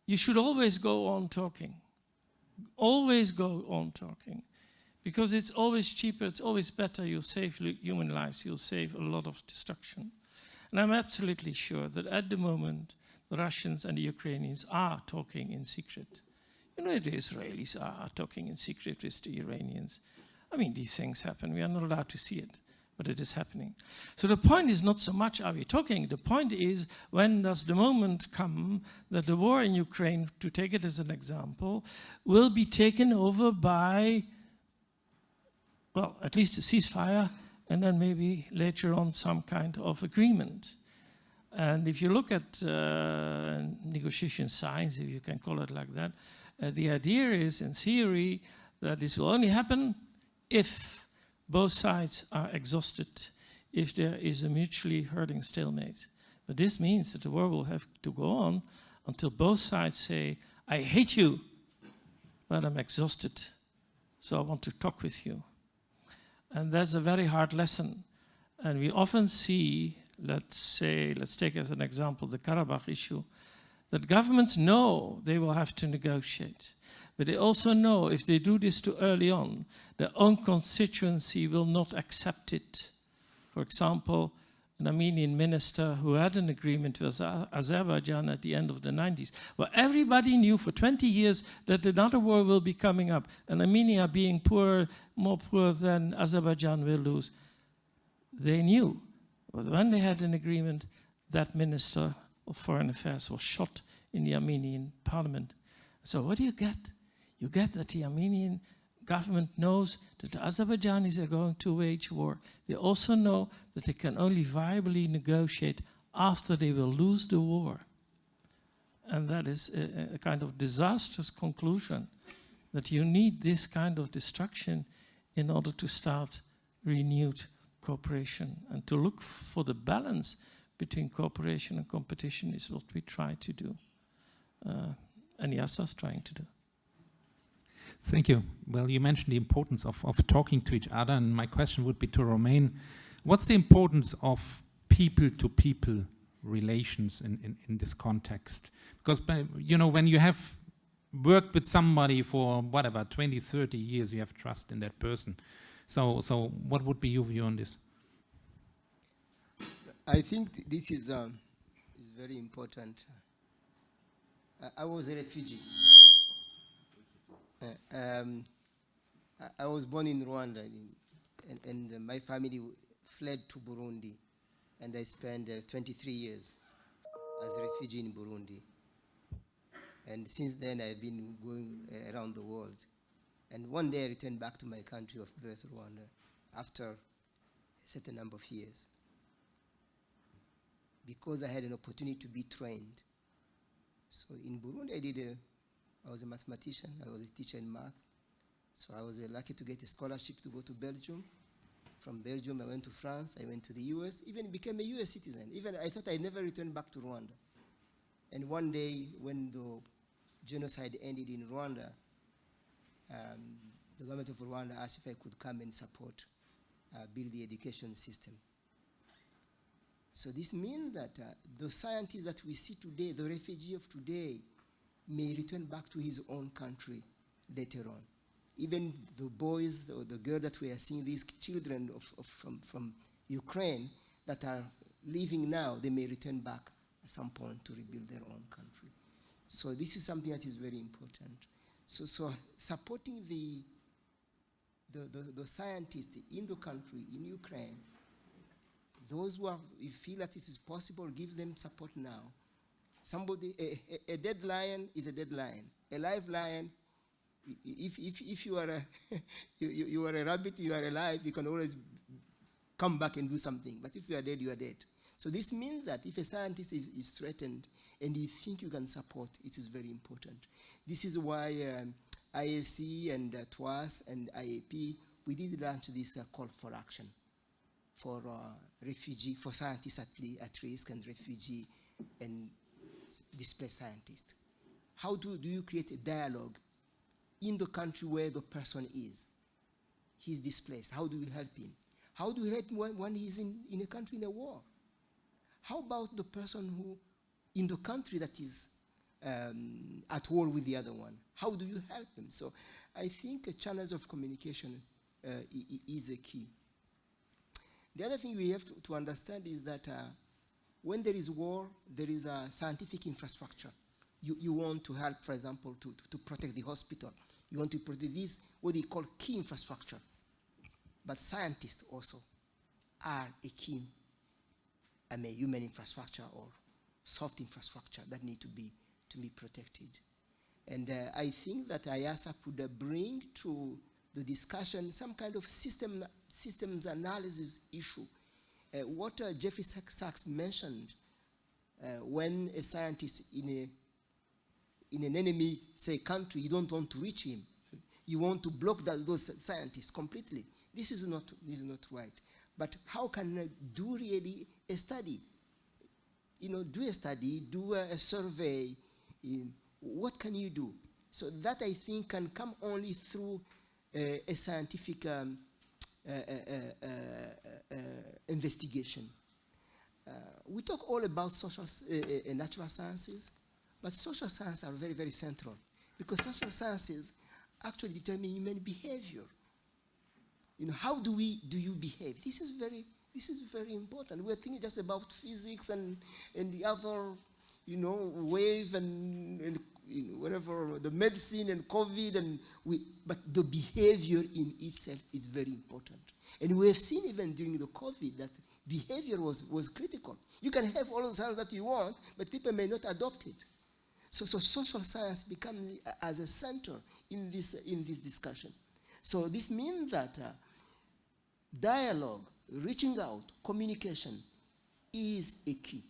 you should always go on talking. Always go on talking. Because it's always cheaper, it's always better, you'll save human lives, you'll save a lot of destruction. And I'm absolutely sure that at the moment, the Russians and the Ukrainians are talking in secret. You know, the Israelis are talking in secret with the Iranians. I mean, these things happen, we are not allowed to see it, but it is happening. So the point is not so much are we talking, the point is when does the moment come that the war in Ukraine, to take it as an example, will be taken over by, well, at least a ceasefire, and then maybe later on some kind of agreement. And if you look at negotiation science, if you can call it like that, the idea is, in theory, that this will only happen if both sides are exhausted, if there is a mutually hurting stalemate. But this means that the war will have to go on until both sides say, I hate you, but I'm exhausted, so I want to talk with you. And that's a very hard lesson. And we often see, let's take as an example the Karabakh issue, that governments know they will have to negotiate. But they also know if they do this too early on, their own constituency will not accept it. For example, an Armenian minister who had an agreement with Azerbaijan at the end of the 90s, where everybody knew for 20 years that another war will be coming up, and Armenia being poor, more poor than Azerbaijan will lose. They knew. But when they had an agreement, that minister of foreign affairs was shot in the Armenian parliament. So what do you get? You get that the Armenian government knows that the Azerbaijanis are going to wage war. They also know that they can only viably negotiate after they will lose the war. And that is a kind of disastrous conclusion, that you need this kind of destruction in order to start renewed cooperation. And to look for the balance between cooperation and competition is what we try to do. And IIASA is trying to do. Thank you. Well, you mentioned the importance of talking to each other, and my question would be to Romain. What's the importance of people-to-people relations in this context? Because, you know, when you have worked with somebody for, whatever, 20, 30 years, you have trust in that person. So what would be your view on this? I think this is very important. I was a refugee. I was born in Rwanda, and my family fled to Burundi, and I spent 23 years as a refugee in Burundi. And since then, I've been going around the world. And one day, I returned back to my country of birth, Rwanda, after a certain number of years, because I had an opportunity to be trained. So in Burundi, I was a mathematician. I was a teacher in math. So I was lucky to get a scholarship to go to Belgium. From Belgium, I went to France. I went to the US, even became a US citizen. Even I thought I'd never return back to Rwanda. And one day, when the genocide ended in Rwanda, the government of Rwanda asked if I could come and support, build the education system. So this means that the scientists that we see today, the refugee of today, may return back to his own country later on. Even the boys or the girl that we are seeing, these children from Ukraine that are living now, they may return back at some point to rebuild their own country. So this is something that is very important. So supporting the scientists in the country, in Ukraine, those who feel that this is possible, give them support now. Somebody, a dead lion is a dead lion. A live lion, if you are a you are a rabbit, you are alive, you can always come back and do something. But if you are dead, you are dead. So this means that if a scientist is threatened and you think you can support, it is very important. This is why IIASA and TWAS and IAP, we did launch this call for action for refugee, for scientists at risk and refugee and displaced scientists. How do you create a dialogue in the country where the person is? He's displaced. How do we help him? How do we help him when he's in a country in a war? How about the person who, in the country that is at war with the other one? How do you help him? So I think channels of communication is a key. The other thing we have to understand is that when there is war, there is a scientific infrastructure. You want to help, for example, to protect the hospital. You want to protect this, what they call key infrastructure. But scientists also are a key, human infrastructure or soft infrastructure that need to be protected. And I think that IIASA could bring to the discussion some kind of systems analysis issue. What Jeffrey Sachs mentioned, when a scientist in an enemy, say, country, you don't want to reach him. You want to block those scientists completely. This is not right. But how can I do really a study? Do a study, do a survey. What can you do? So that, I think, can come only through a scientific investigation. We talk all about natural sciences, but social sciences are very, very central, because social sciences actually determine human behavior. How do you behave? This is very important. We're thinking just about physics and the other, wave and whatever, the medicine and COVID, but the behavior in itself is very important. And we have seen even during the COVID that behavior was critical. You can have all the science that you want, but people may not adopt it. So social science becomes as a center in this discussion. So this means that dialogue, reaching out, communication is a key.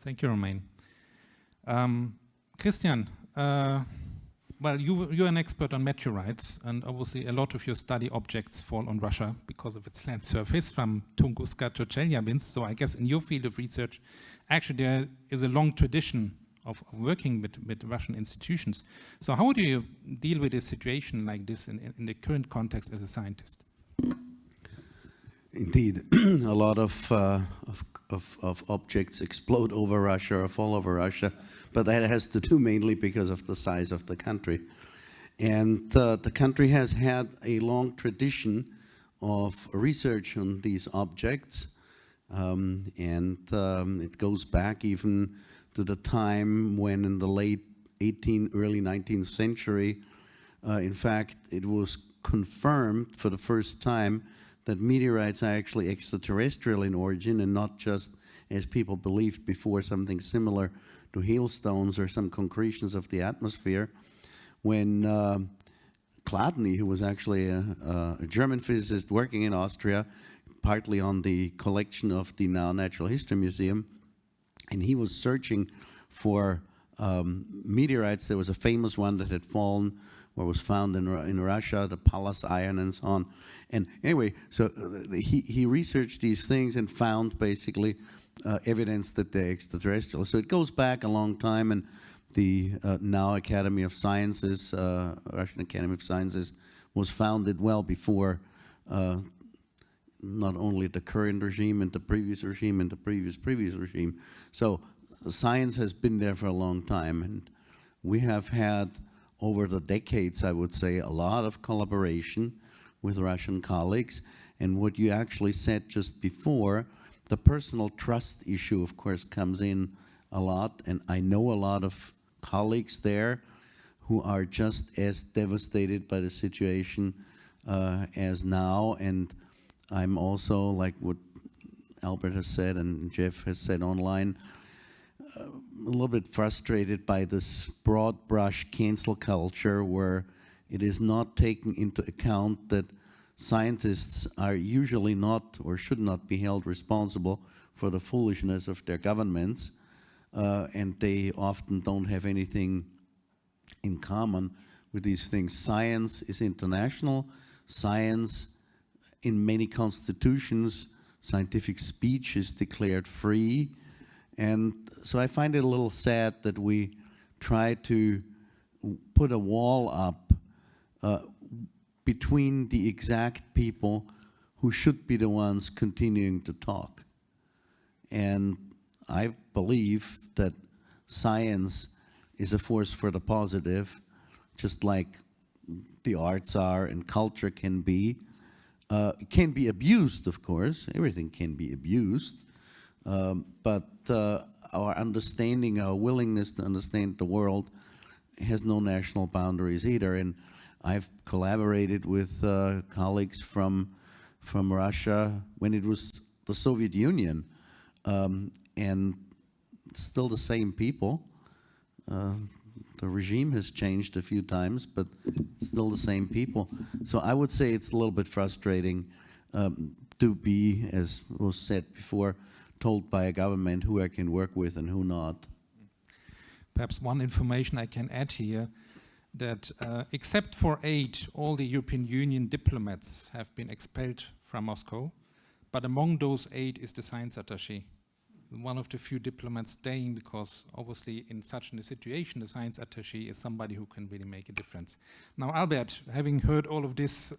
Thank you, Romain. Christian, well, you're an expert on meteorites, and obviously a lot of your study objects fall on Russia because of its land surface, from Tunguska to Chelyabinsk. So I guess in your field of research, actually there is a long tradition of working with Russian institutions. So how do you deal with a situation like this in the current context as a scientist? Indeed, a lot of objects explode over Russia or fall over Russia, but that has to do mainly because of the size of the country. And the country has had a long tradition of research on these objects, and it goes back even to the time when in the late 18th, early 19th century, in fact, it was confirmed for the first time that meteorites are actually extraterrestrial in origin and not just, as people believed before, something similar to hailstones or some concretions of the atmosphere. When Chladni, who was actually a German physicist working in Austria, partly on the collection of the now Natural History Museum, and he was searching for meteorites. There was a famous one that had fallen or was found in Russia, the Pallas iron and so on. And anyway, so he researched these things and found basically evidence that they're extraterrestrial. So it goes back a long time, and the now Academy of Sciences, Russian Academy of Sciences, was founded well before not only the current regime and the previous regime and the previous regime. So science has been there for a long time, and we have had over the decades, I would say, a lot of collaboration with Russian colleagues. And what you actually said just before, the personal trust issue, of course, comes in a lot, and I know a lot of colleagues there who are just as devastated by the situation as now. And I'm also, like what Albert has said and Jeff has said online, a little bit frustrated by this broad brush cancel culture where it is not taken into account that scientists are usually not or should not be held responsible for the foolishness of their governments, and they often don't have anything in common with these things. Science is international. Science, in many constitutions, scientific speech is declared free. And so I find it a little sad that we try to put a wall up between the exact people who should be the ones continuing to talk. And I believe that science is a force for the positive, just like the arts are and culture can be. It can be abused, of course. Everything can be abused. But our understanding, our willingness to understand the world has no national boundaries either. And I've collaborated with colleagues from Russia when it was the Soviet Union, and still the same people. The regime has changed a few times, but it's still the same people. So I would say it's a little bit frustrating to be, as was said before, told by a government who I can work with and who not. Perhaps one information I can add here, that except for 8, all the European Union diplomats have been expelled from Moscow, but among those 8 is the science attaché. One of the few diplomats staying, because obviously in such a situation, the science attaché is somebody who can really make a difference. Now, Albert, having heard all of this,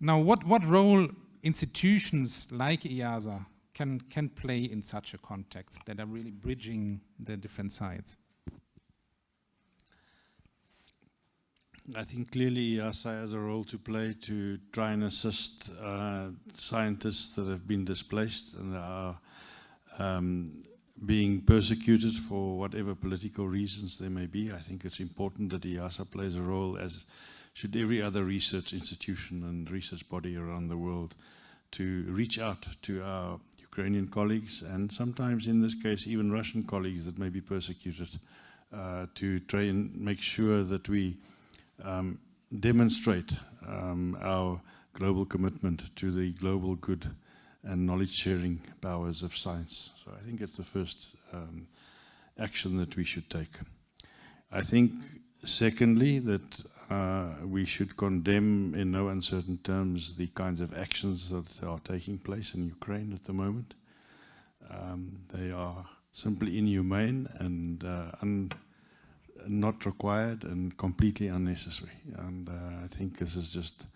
now what role institutions like IIASA can play in such a context that are really bridging the different sides? I think clearly IIASA has a role to play to try and assist scientists that have been displaced and are being persecuted for whatever political reasons there may be. I think it's important that IIASA plays a role, as should every other research institution and research body around the world, to reach out to our Ukrainian colleagues, and sometimes in this case even Russian colleagues that may be persecuted, to try and make sure that we demonstrate our global commitment to the global good and knowledge-sharing powers of science. So I think it's the first action that we should take. I think, secondly, that we should condemn in no uncertain terms the kinds of actions that are taking place in Ukraine at the moment. They are simply inhumane and not required and completely unnecessary. And I think this is just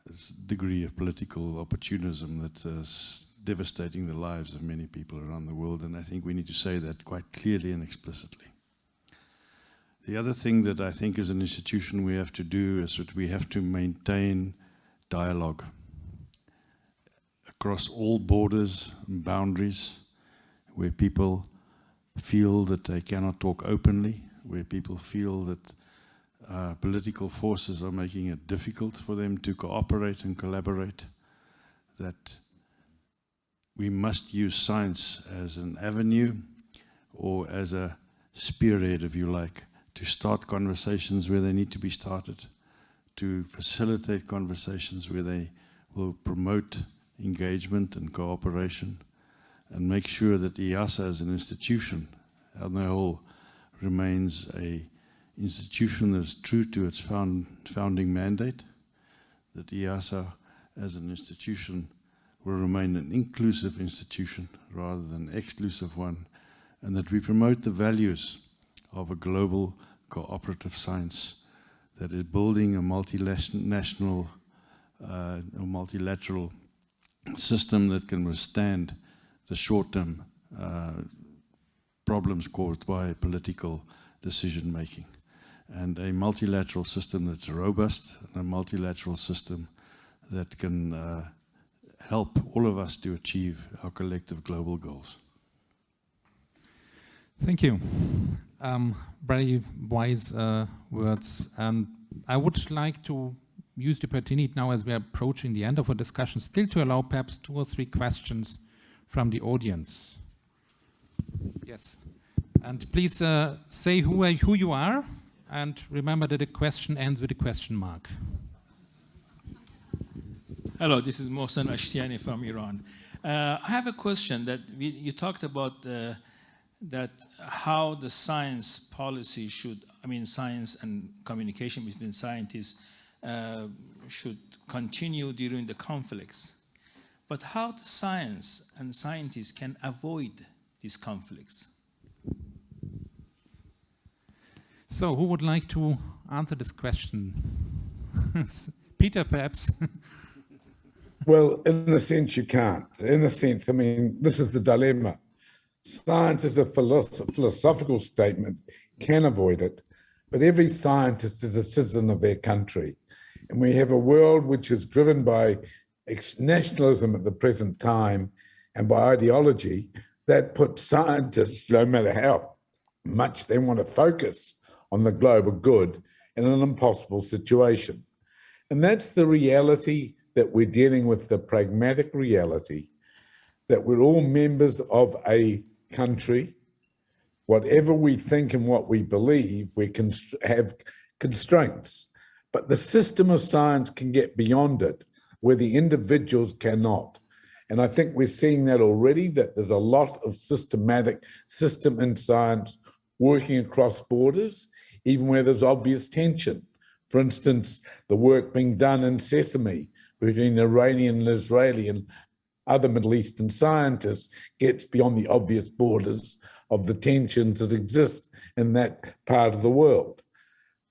this degree of political opportunism that is devastating the lives of many people around the world, and I think we need to say that quite clearly and explicitly. The other thing that I think as an institution we have to do is that we have to maintain dialogue across all borders and boundaries, where people feel that they cannot talk openly, where people feel that political forces are making it difficult for them to cooperate and collaborate, that we must use science as an avenue or as a spearhead, if you like, to start conversations where they need to be started, to facilitate conversations where they will promote engagement and cooperation, and make sure that IIASA as an institution on the whole remains a institution that is true to its founding mandate, that IIASA as an institution will remain an inclusive institution rather than an exclusive one, and that we promote the values of a global cooperative science that is building a multinational, a multilateral system that can withstand the short-term problems caused by political decision-making, and a multilateral system that's robust, and a multilateral system that can help all of us to achieve our collective global goals. Thank you. Very wise words. I would like to use the opportunity now, as we are approaching the end of our discussion, still to allow perhaps 2 or 3 questions from the audience. Yes. And please say who you are, and remember that the question ends with a question mark. Hello, this is Mohsen Ashtiani from Iran. I have a question that you talked about that how the science policy should, science and communication between scientists should continue during the conflicts. But how the science and scientists can avoid these conflicts? So who would like to answer this question? Peter, perhaps? Well, in a sense, you can't. In a sense, this is the dilemma. Science is a philosophical statement, can avoid it, but every scientist is a citizen of their country. And we have a world which is driven by nationalism at the present time and by ideology that puts scientists, no matter how much they want to focus on the global good, in an impossible situation. And that's the reality that we're dealing with, the pragmatic reality that we're all members of a country. Whatever we think and what we believe, we can have constraints. But the system of science can get beyond it, where the individuals cannot. And I think we're seeing that already, that there's a lot of system in science working across borders, even where there's obvious tension. For instance, the work being done in Sesame between Iranian and Israeli and other Middle Eastern scientists gets beyond the obvious borders of the tensions that exist in that part of the world.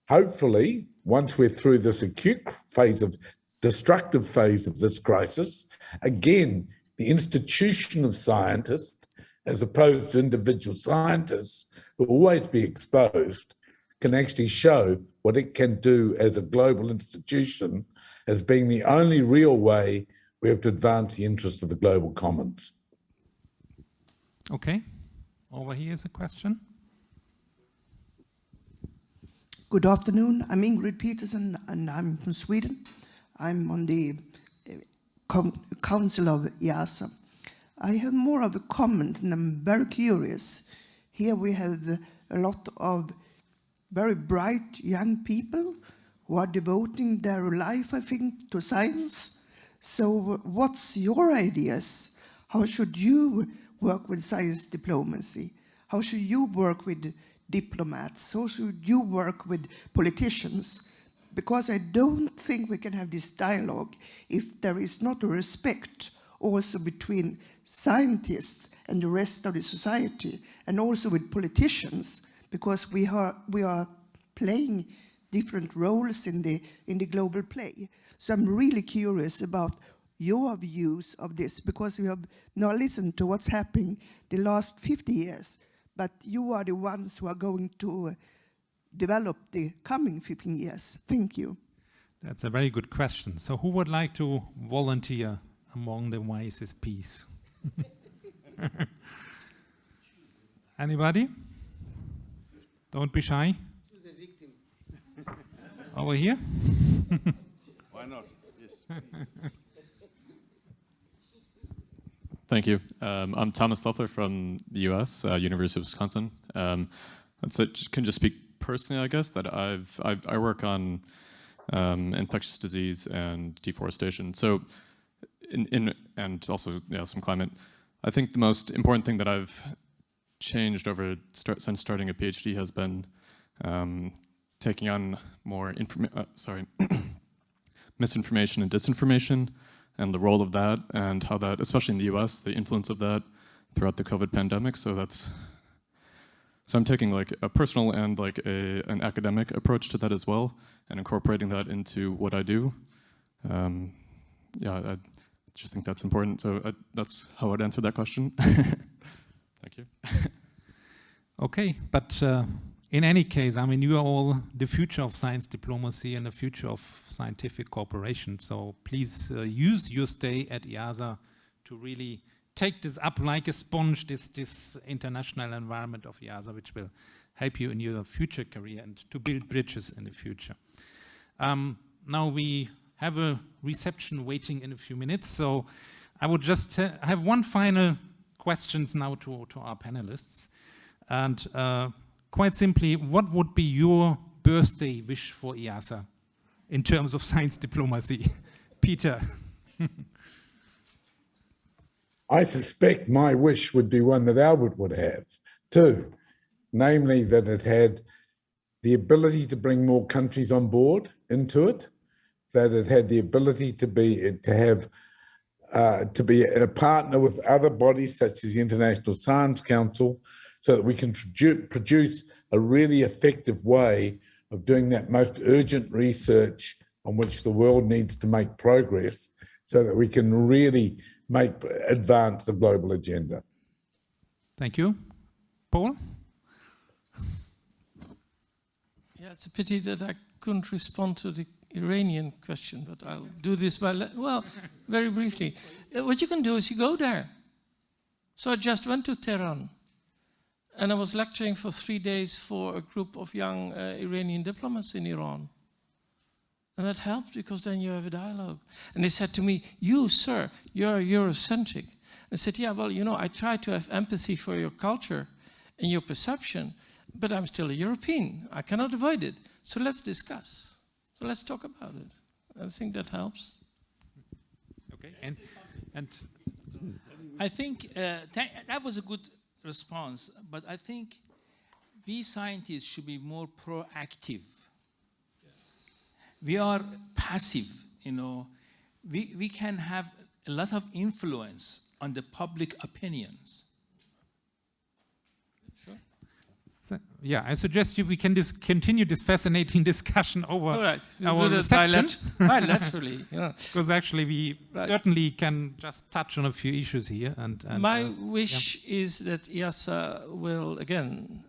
Hopefully, once we're through this acute phase of destructive phase of this crisis, again, the institution of scientists, as opposed to individual scientists, will always be exposed, can actually show what it can do as a global institution as being the only real way we have to advance the interests of the global commons. Okay, over here is a question. Good afternoon, I'm Ingrid Peterson and I'm from Sweden. I'm on the Council of IIASA. I have more of a comment and I'm very curious. Here we have a lot of very bright young people who are devoting their life, I think, to science. So what's your ideas? How should you work with science diplomacy? How should you work with diplomats? How should you work with politicians? Because I don't think we can have this dialogue if there is not a respect also between scientists and the rest of the society, and also with politicians, because we are playing different roles in the global play. So I'm really curious about your views of this, because we have now listened to what's happening the last 50 years, but you are the ones who are going to develop the coming 15 years. Thank you. That's a very good question. So who would like to volunteer among the wisest piece? Anybody? Don't be shy. Who's the victim? Over here? Why not? Yes. Thank you. I'm Thomas Loeffler from the US, University of Wisconsin. Can just speak personally, I guess, that I work on infectious disease and deforestation. So, and also some climate. I think the most important thing that I've changed since starting a PhD has been taking on more misinformation and disinformation, and the role of that, and how that, especially in the US, the influence of that throughout the COVID pandemic. So I'm taking like a personal and like an academic approach to that as well, and incorporating that into what I do. I just think that's important. So that's how I'd answer that question. Thank you. Okay, but in any case, I mean, you are all the future of science diplomacy and the future of scientific cooperation. So please use your stay at IIASA to really take this up like a sponge, this international environment of IIASA, which will help you in your future career and to build bridges in the future. Now we have a reception waiting in a few minutes, so I would just have one final questions now to our panelists. And quite simply, what would be your birthday wish for IIASA in terms of science diplomacy? Peter. I suspect my wish would be one that Albert would have too, namely that it had the ability to bring more countries on board into it, that it had the ability to be a partner with other bodies such as the International Science Council, so that we can produce a really effective way of doing that most urgent research on which the world needs to make progress, so that we can really advance the global agenda. Thank you. Paul? Yeah, it's a pity that I couldn't respond to the Iranian question, but I'll do this very briefly. What you can do is you go there. So I just went to Tehran, and I was lecturing for 3 days for a group of young Iranian diplomats in Iran. And that helped, because then you have a dialogue. And they said to me, you, sir, you're Eurocentric. I said, yeah, well, I try to have empathy for your culture and your perception, but I'm still a European. I cannot avoid it. So let's discuss. So let's talk about it. I think that helps. Okay, and I think that was a good response, but I think we scientists should be more proactive. We are passive, We can have a lot of influence on the public opinions. Sure. Yeah, I suggest we can continue this fascinating discussion over our reception. Bilaterally, yeah. Because actually we certainly can just touch on a few issues here. And my wish is that IIASA will, again,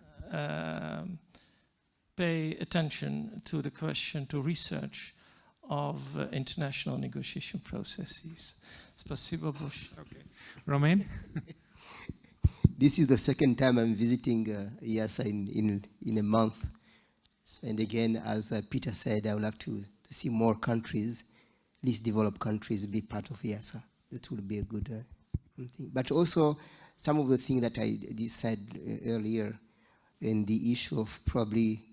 pay attention to the question, to research of international negotiation processes. Spasibo Bush. Okay. Romain? This is the second time I'm visiting IIASA in a month. And again, as Peter said, I would like to see more countries, least developed countries, be part of IIASA. That would be a good thing. But also, some of the things that I said earlier, in the issue of probably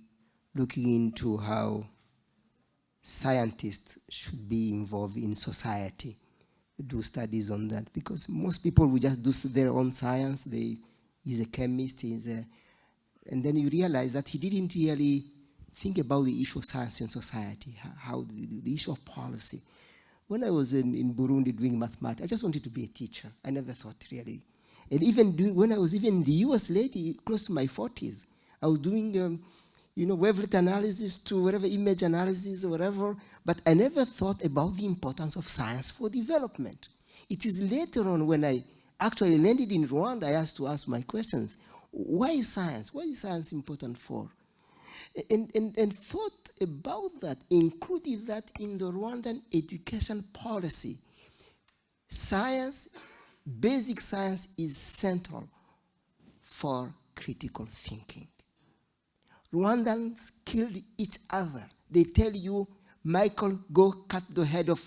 looking into how scientists should be involved in society, do studies on that, because most people will just do their own science. He's a chemist, and then you realize that he didn't really think about the issue of science in society, how the issue of policy. When I was in Burundi doing mathematics, I just wanted to be a teacher. I never thought really. And even when I was even in the US late, close to my 40s, I was doing wavelet analysis to whatever image analysis or whatever, but I never thought about the importance of science for development. It is later on when I actually landed in Rwanda, I asked to ask my questions. Why is science? What is science important for? And thought about that, included that in the Rwandan education policy. Science, basic science is central for critical thinking. Rwandans killed each other. They tell you, Michael, go cut the head of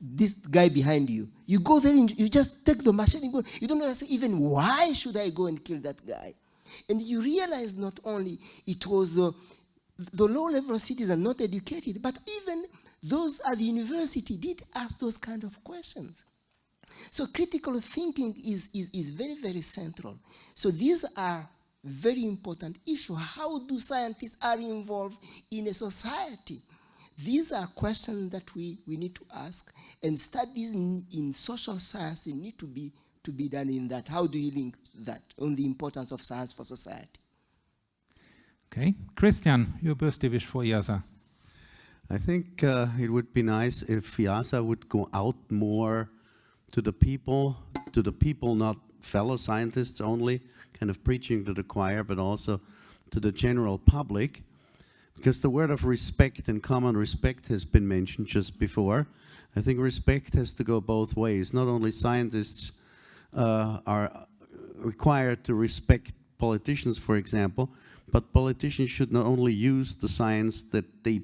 this guy behind you. You go there and you just take the machete and go. You don't ask even why should I go and kill that guy? And you realize not only it was the low-level citizens not educated, but even those at the university did ask those kind of questions. So critical thinking is very, very central. So these are very important issues. How do scientists are involved in a society? These are questions that we need to ask, and studies in social science need to be done in that. How do you link that on the importance of science for society? Okay, Christian, your birthday wish for IIASA. I think it would be nice if IIASA would go out more to the people, not fellow scientists only, kind of preaching to the choir, but also to the general public. Because the word of respect and common respect has been mentioned just before. I think respect has to go both ways. Not only scientists are required to respect politicians, for example, but politicians should not only use the science that they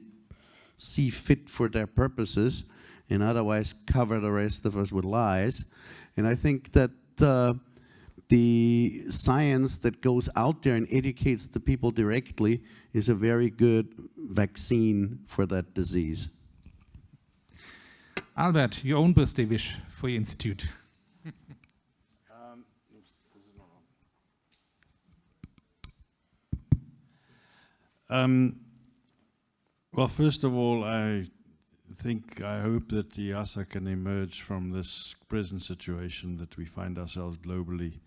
see fit for their purposes and otherwise cover the rest of us with lies. And I think that the science that goes out there and educates the people directly is a very good vaccine for that disease. Albert, your own birthday wish for your institute. Well, first of all, I hope that the IIASA can emerge from this present situation that we find ourselves globally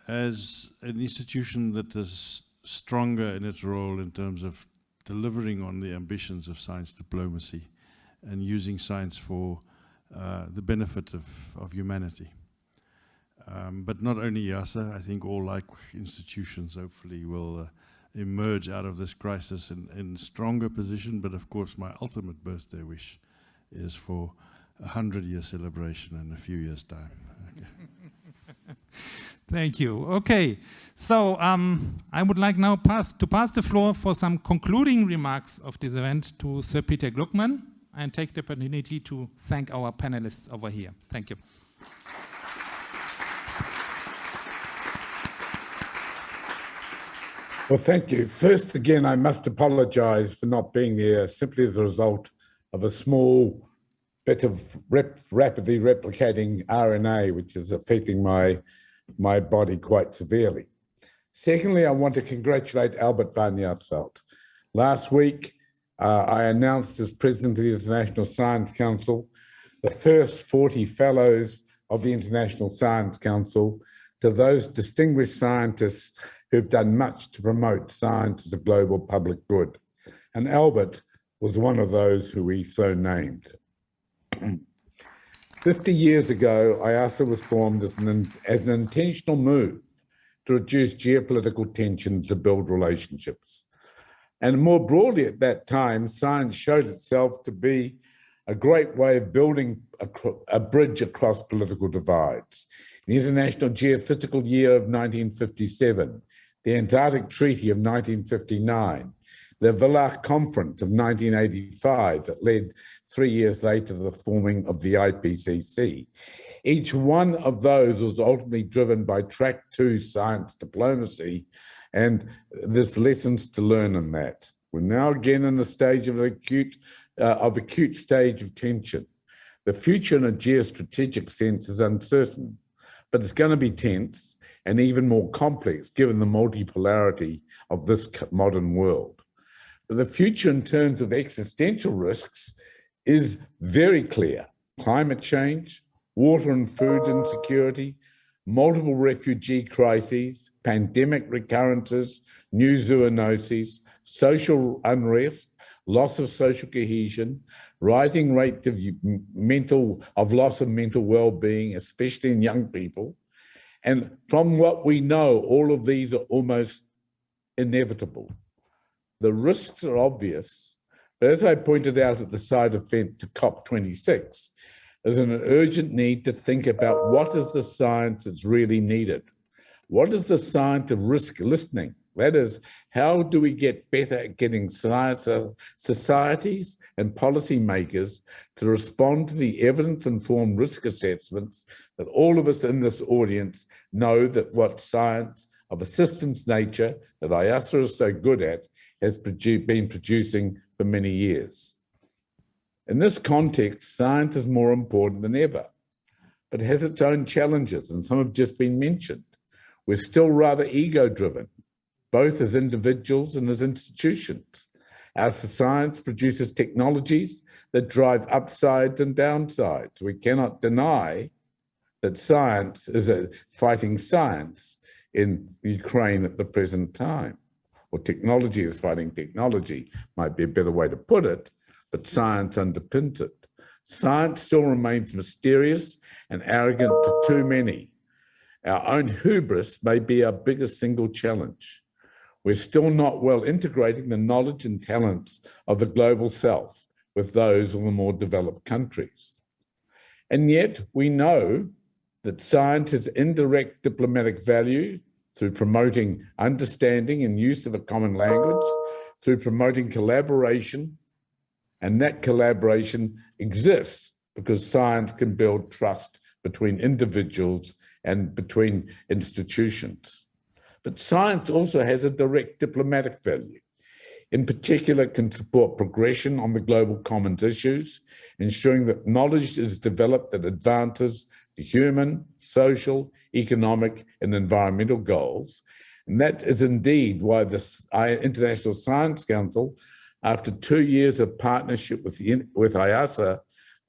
as an institution that is stronger in its role in terms of delivering on the ambitions of science diplomacy and using science for the benefit of humanity. But not only IIASA, I think all like institutions hopefully will emerge out of this crisis in stronger position. But of course, my ultimate birthday wish is for a 100-year celebration in a few years' time. Okay. Thank you. Okay, so I would like now to pass the floor for some concluding remarks of this event to Sir Peter Gluckman, and take the opportunity to thank our panelists over here. Thank you. Well, thank you. First, again, I must apologize for not being there simply as a result of a small bit of rapidly replicating RNA, which is affecting my body quite severely. Secondly, I want to congratulate Albert van Jaarsveld. Last week, I announced as president of the International Science Council the first 40 fellows of the International Science Council to those distinguished scientists who've done much to promote science as a global public good. And Albert was one of those who we so named. 50 years ago, IIASA was formed as an intentional move to reduce geopolitical tension to build relationships. And more broadly at that time, science showed itself to be a great way of building a bridge across political divides. The International Geophysical Year of 1957, the Antarctic Treaty of 1959, the Villach Conference of 1985 that led 3 years later to the forming of the IPCC. Each one of those was ultimately driven by track 2 science diplomacy, and there's lessons to learn in that. We're now again in the stage of acute stage of tension. The future in a geostrategic sense is uncertain, but it's going to be tense and even more complex given the multipolarity of this modern world. But the future in terms of existential risks is very clear. Climate change, water and food insecurity, multiple refugee crises, pandemic recurrences, new zoonoses, social unrest, loss of social cohesion, rising rates of loss of mental well-being, especially in young people. And from what we know, all of these are almost inevitable. The risks are obvious, but as I pointed out at the side event to COP26, there's an urgent need to think about what is the science that's really needed. What is the science of risk listening? That is, how do we get better at getting societies and policymakers to respond to the evidence-informed risk assessments that all of us in this audience know that what science of a systems nature that IIASA is so good at has been producing for many years. In this context, science is more important than ever, but has its own challenges, and some have just been mentioned. We're still rather ego-driven, both as individuals and as institutions. Our science produces technologies that drive upsides and downsides. We cannot deny that science is fighting science in Ukraine at the present time. Or technology is fighting technology, might be a better way to put it, but science underpins it. Science still remains mysterious and arrogant to too many. Our own hubris may be our biggest single challenge. We're still not well integrating the knowledge and talents of the global south with those of the more developed countries. And yet we know that science has indirect diplomatic value through promoting understanding and use of a common language, through promoting collaboration, and that collaboration exists because science can build trust between individuals and between institutions. But science also has a direct diplomatic value. In particular, it can support progression on the global commons issues, ensuring that knowledge is developed that advances the human, social, economic, and environmental goals. And that is indeed why the International Science Council, after 2 years of partnership with IIASA,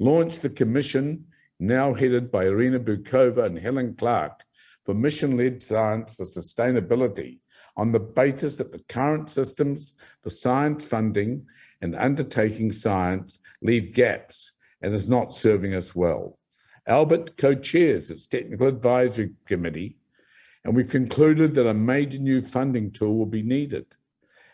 launched the commission, now headed by Irina Bukova and Helen Clark, for mission-led science for sustainability on the basis that the current systems for science funding and undertaking science leave gaps and is not serving us well. Albert co-chairs its Technical Advisory Committee, and we've concluded that a major new funding tool will be needed.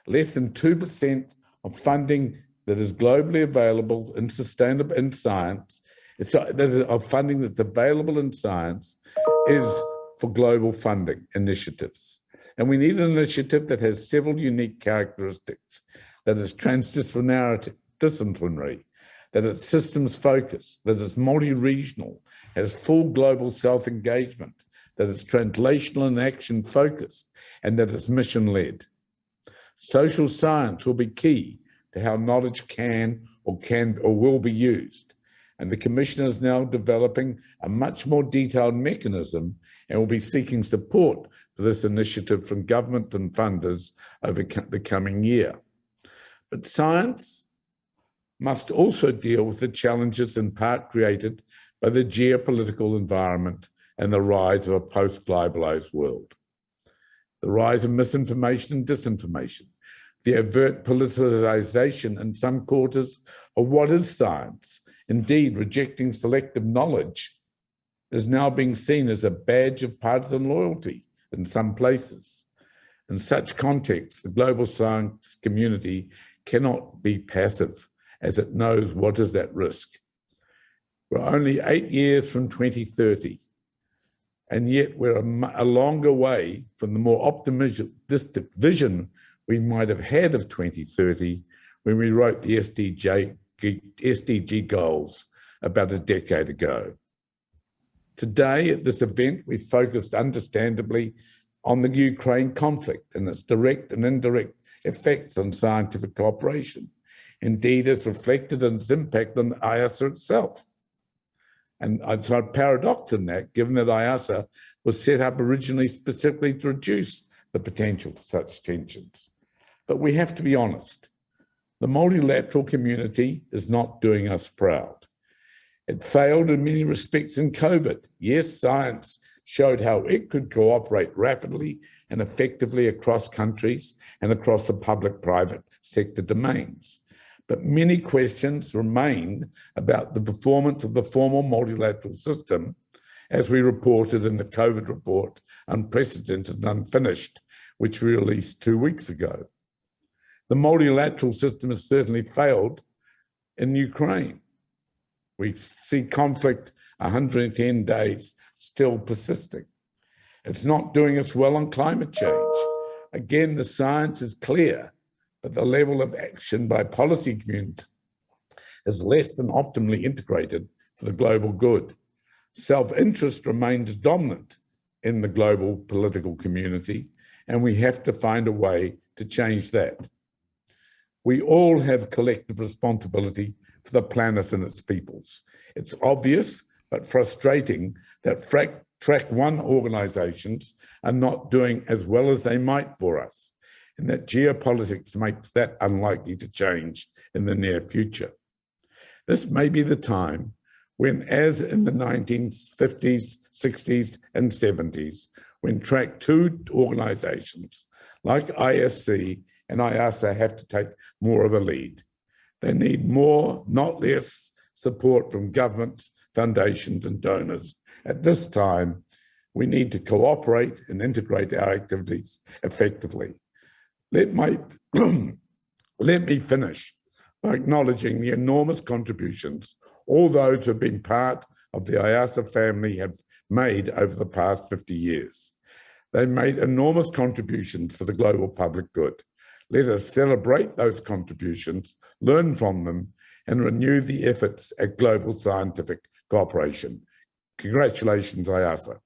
Less than 2% of funding that is globally available in sustainable in science, of funding that's available in science is for global funding initiatives. And we need an initiative that has several unique characteristics, that is transdisciplinary, that it's systems focused, that it's multi-regional, has full global self-engagement, that it's translational and action focused, and that it's mission-led. Social science will be key to how knowledge can or will be used. And the Commission is now developing a much more detailed mechanism and will be seeking support for this initiative from government and funders over the coming year. But science must also deal with the challenges in part created by the geopolitical environment and the rise of a post-globalized world. The rise of misinformation and disinformation, the overt politicization in some quarters of what is science, indeed rejecting selective knowledge, is now being seen as a badge of partisan loyalty in some places. In such contexts, the global science community cannot be passive, as it knows what is at risk. We're only 8 years from 2030, and yet we're a longer way from the more optimistic vision we might have had of 2030 when we wrote the SDG goals about a decade ago. Today, at this event, we focused understandably on the Ukraine conflict and its direct and indirect effects on scientific cooperation, indeed as reflected in its impact on IIASA itself. And it's a paradox in that, given that IIASA was set up originally specifically to reduce the potential for such tensions. But we have to be honest. The multilateral community is not doing us proud. It failed in many respects in COVID. Yes, science showed how it could cooperate rapidly and effectively across countries and across the public-private sector domains. But many questions remain about the performance of the formal multilateral system, as we reported in the COVID report, Unprecedented and Unfinished, which we released 2 weeks ago. The multilateral system has certainly failed in Ukraine. We see conflict 110 days still persisting. It's not doing us well on climate change. Again, the science is clear, but the level of action by policy community is less than optimally integrated for the global good. Self-interest remains dominant in the global political community, and we have to find a way to change that. We all have collective responsibility for the planet and its peoples. It's obvious but frustrating that Track 1 organisations are not doing as well as they might for us, and that geopolitics makes that unlikely to change in the near future. This may be the time when, as in the 1950s, 60s, and 70s, when Track 2 organisations like ISC and IIASA have to take more of a lead. They need more, not less, support from governments, foundations, and donors. At this time, we need to cooperate and integrate our activities effectively. Let me finish by acknowledging the enormous contributions all those who have been part of the IIASA family have made over the past 50 years. They've made enormous contributions for the global public good. Let us celebrate those contributions, learn from them, and renew the efforts at global scientific cooperation. Congratulations, IIASA.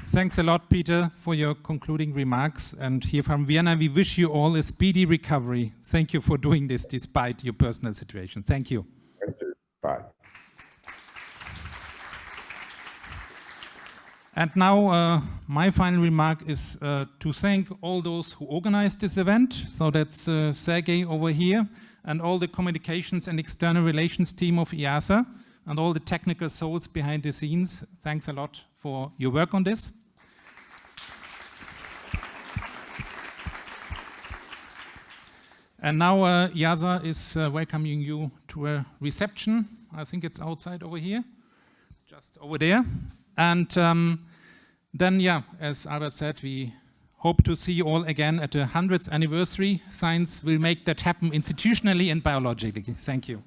Thanks a lot, Peter, for your concluding remarks. And here from Vienna, we wish you all a speedy recovery. Thank you for doing this despite your personal situation. Thank you. Thank you. Bye. And now my final remark is to thank all those who organized this event. So that's Sergey over here, and all the communications and external relations team of IIASA, and all the technical souls behind the scenes. Thanks a lot for your work on this. And now IIASA is welcoming you to a reception. I think it's outside over here, just over there. And then, yeah, as Albert said, we hope to see you all again at the 100th anniversary. Science will make that happen institutionally and biologically. Thank you.